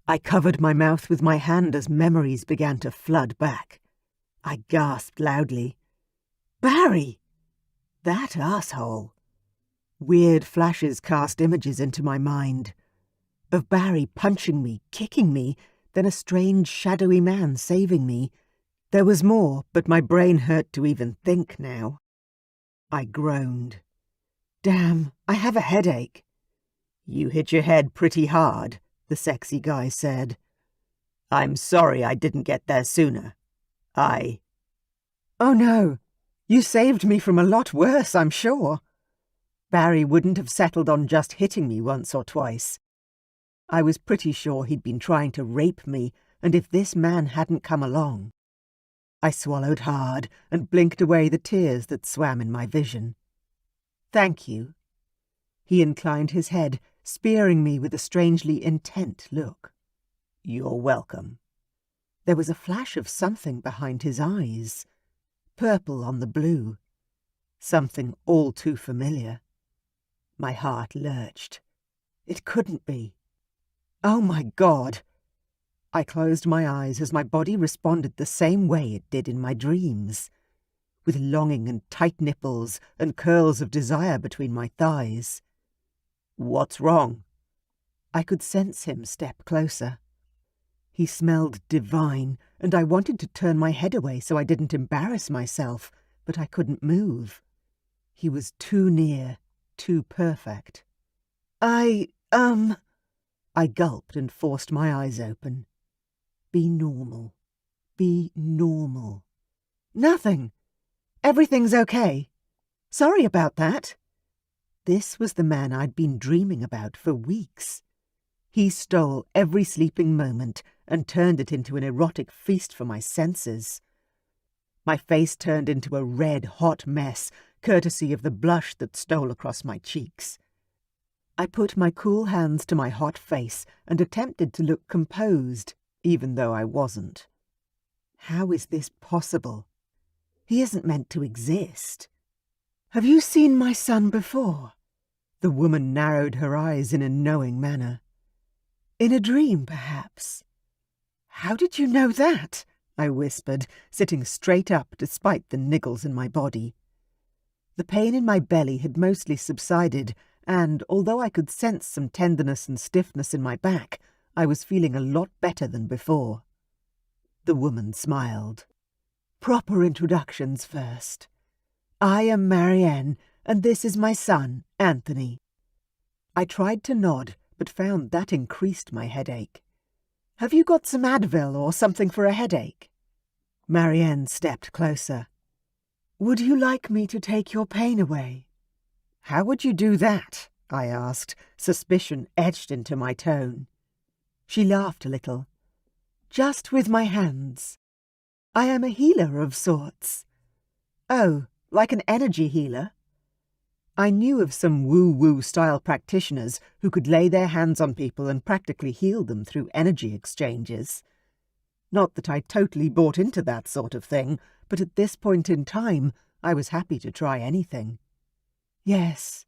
I covered my mouth with my hand as memories began to flood back. I gasped loudly. "Barry! That asshole!" Weird flashes cast images into my mind. Of Barry punching me, kicking me, then a strange, shadowy man saving me. There was more, but my brain hurt to even think now. I groaned. "Damn, I have a headache." "You hit your head pretty hard," the sexy guy said. "I'm sorry I didn't get there sooner. "Oh no, you saved me from a lot worse, I'm sure." Barry wouldn't have settled on just hitting me once or twice. I was pretty sure he'd been trying to rape me, and if this man hadn't come along. I swallowed hard and blinked away the tears that swam in my vision. "Thank you." He inclined his head, spearing me with a strangely intent look. "You're welcome." There was a flash of something behind his eyes. Purple on the blue. Something all too familiar. My heart lurched. It couldn't be. Oh my God! I closed my eyes as my body responded the same way it did in my dreams, with longing and tight nipples and curls of desire between my thighs. "What's wrong?" I could sense him step closer. He smelled divine, and I wanted to turn my head away so I didn't embarrass myself, but I couldn't move. He was too near, too perfect. I gulped and forced my eyes open. Be normal. Be normal. "Nothing. Everything's okay. Sorry about that." This was the man I'd been dreaming about for weeks. He stole every sleeping moment and turned it into an erotic feast for my senses. My face turned into a red, hot mess, courtesy of the blush that stole across my cheeks. I put my cool hands to my hot face and attempted to look composed, even though I wasn't. How is this possible? He isn't meant to exist. "Have you seen my son before?" The woman narrowed her eyes in a knowing manner. "In a dream, perhaps?" "How did you know that?" I whispered, sitting straight up despite the niggles in my body. The pain in my belly had mostly subsided, and, although I could sense some tenderness and stiffness in my back, I was feeling a lot better than before. The woman smiled. "Proper introductions first. I am Marianne, and this is my son, Anthony." I tried to nod, but found that increased my headache. "Have you got some Advil or something for a headache?" Marianne stepped closer. "Would you like me to take your pain away?" "How would you do that?" I asked, suspicion etched into my tone. She laughed a little. "Just with my hands. I am a healer of sorts." "Oh, like an energy healer?" I knew of some woo-woo style practitioners who could lay their hands on people and practically heal them through energy exchanges. Not that I totally bought into that sort of thing, but at this point in time, I was happy to try anything. "Yes,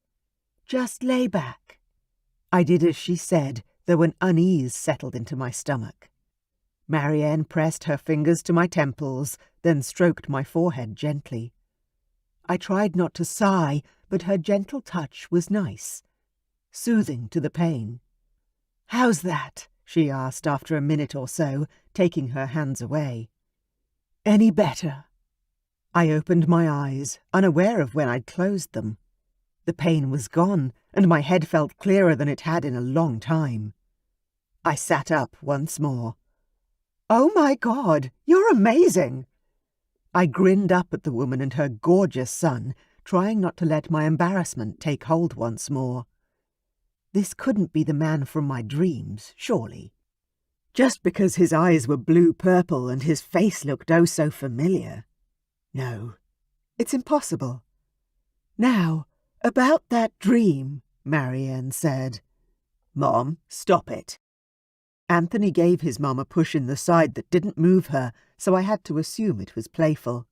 just lay back." I did as she said, though an unease settled into my stomach. Marianne pressed her fingers to my temples, then stroked my forehead gently. I tried not to sigh, but her gentle touch was nice, soothing to the pain. "How's that?" she asked after a minute or so, taking her hands away. Any better? I opened my eyes, unaware of when I'd closed them. The pain was gone, and my head felt clearer than it had in a long time. I sat up once more. Oh my God, you're amazing! I grinned up at the woman and her gorgeous son, trying not to let my embarrassment take hold once more. This couldn't be the man from my dreams, surely. Just because his eyes were blue-purple and his face looked oh so familiar. No, it's impossible. Now, about that dream, Marianne said. Mom, stop it. Anthony gave his mum a push in the side that didn't move her, so I had to assume it was playful.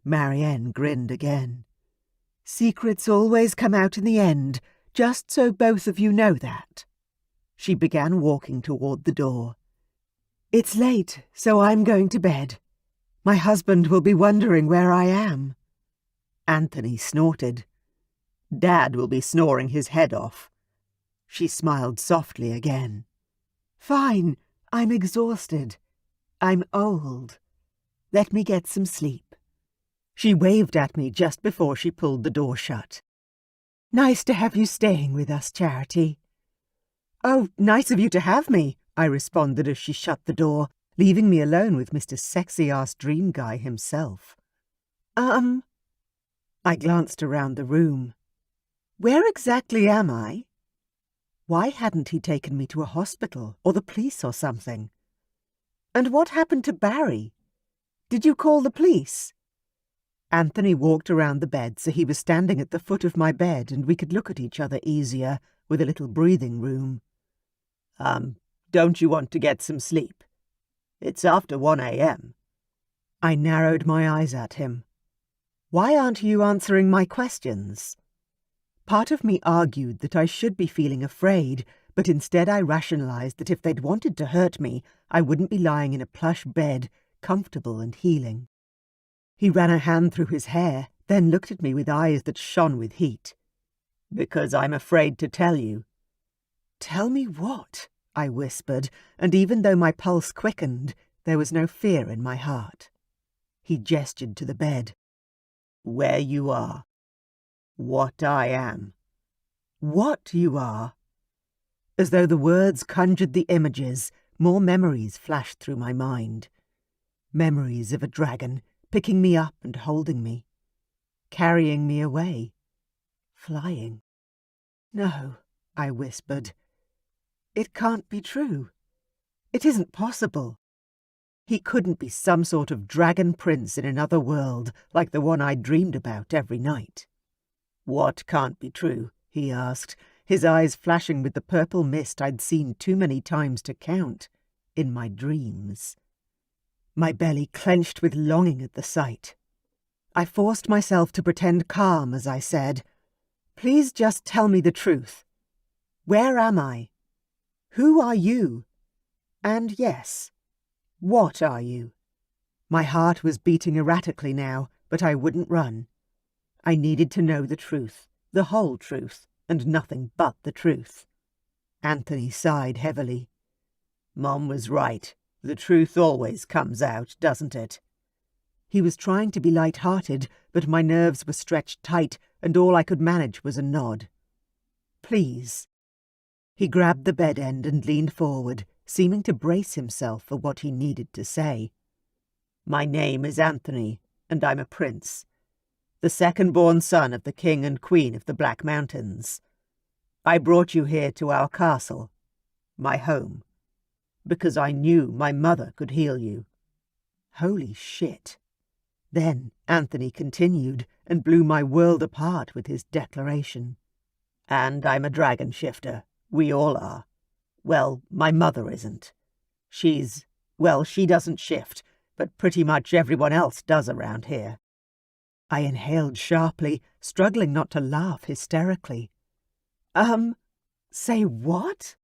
Marianne grinned again. Secrets always come out in the end, just so both of you know that. She began walking toward the door. It's late, so I'm going to bed. My husband will be wondering where I am. Anthony snorted. Dad will be snoring his head off. She smiled softly again. Fine, I'm exhausted. I'm old. Let me get some sleep. She waved at me just before she pulled the door shut. Nice to have you staying with us, Charity. Oh, nice of you to have me, I responded as she shut the door, leaving me alone with Mr. Sexy-ass Dream Guy himself. I glanced around the room. Where exactly am I? Why hadn't he taken me to a hospital or the police or something? And what happened to Barry? Did you call the police? Anthony walked around the bed so he was standing at the foot of my bed and we could look at each other easier, with a little breathing room. Don't you want to get some sleep? It's after 1 a.m. I narrowed my eyes at him. Why aren't you answering my questions? Part of me argued that I should be feeling afraid, but instead I rationalized that if they'd wanted to hurt me, I wouldn't be lying in a plush bed, comfortable and healing. He ran a hand through his hair, then looked at me with eyes that shone with heat. Because I'm afraid to tell you. Tell me what? I whispered, and even though my pulse quickened, there was no fear in my heart. He gestured to the bed. Where you are. What I am. What you are. As though the words conjured the images, more memories flashed through my mind. Memories of a dragon, picking me up and holding me. Carrying me away. Flying. No, I whispered. It can't be true. It isn't possible. He couldn't be some sort of dragon prince in another world, like the one I dreamed about every night. What can't be true? He asked, his eyes flashing with the purple mist I'd seen too many times to count, in my dreams. My belly clenched with longing at the sight. I forced myself to pretend calm as I said, Please just tell me the truth. Where am I? Who are you? And yes, what are you? My heart was beating erratically now, but I wouldn't run. I needed to know the truth, the whole truth, and nothing but the truth. Anthony sighed heavily. Mom was right. The truth always comes out, doesn't it? He was trying to be light-hearted, but my nerves were stretched tight, and all I could manage was a nod. Please. He grabbed the bed end and leaned forward, seeming to brace himself for what he needed to say. My name is Anthony, and I'm a prince. The second-born son of the King and Queen of the Black Mountains. I brought you here to our castle, my home, because I knew my mother could heal you. Holy shit. Then Anthony continued and blew my world apart with his declaration. And I'm a dragon shifter. We all are. Well, my mother isn't. She doesn't shift, but pretty much everyone else does around here. I inhaled sharply, struggling not to laugh hysterically. Say what?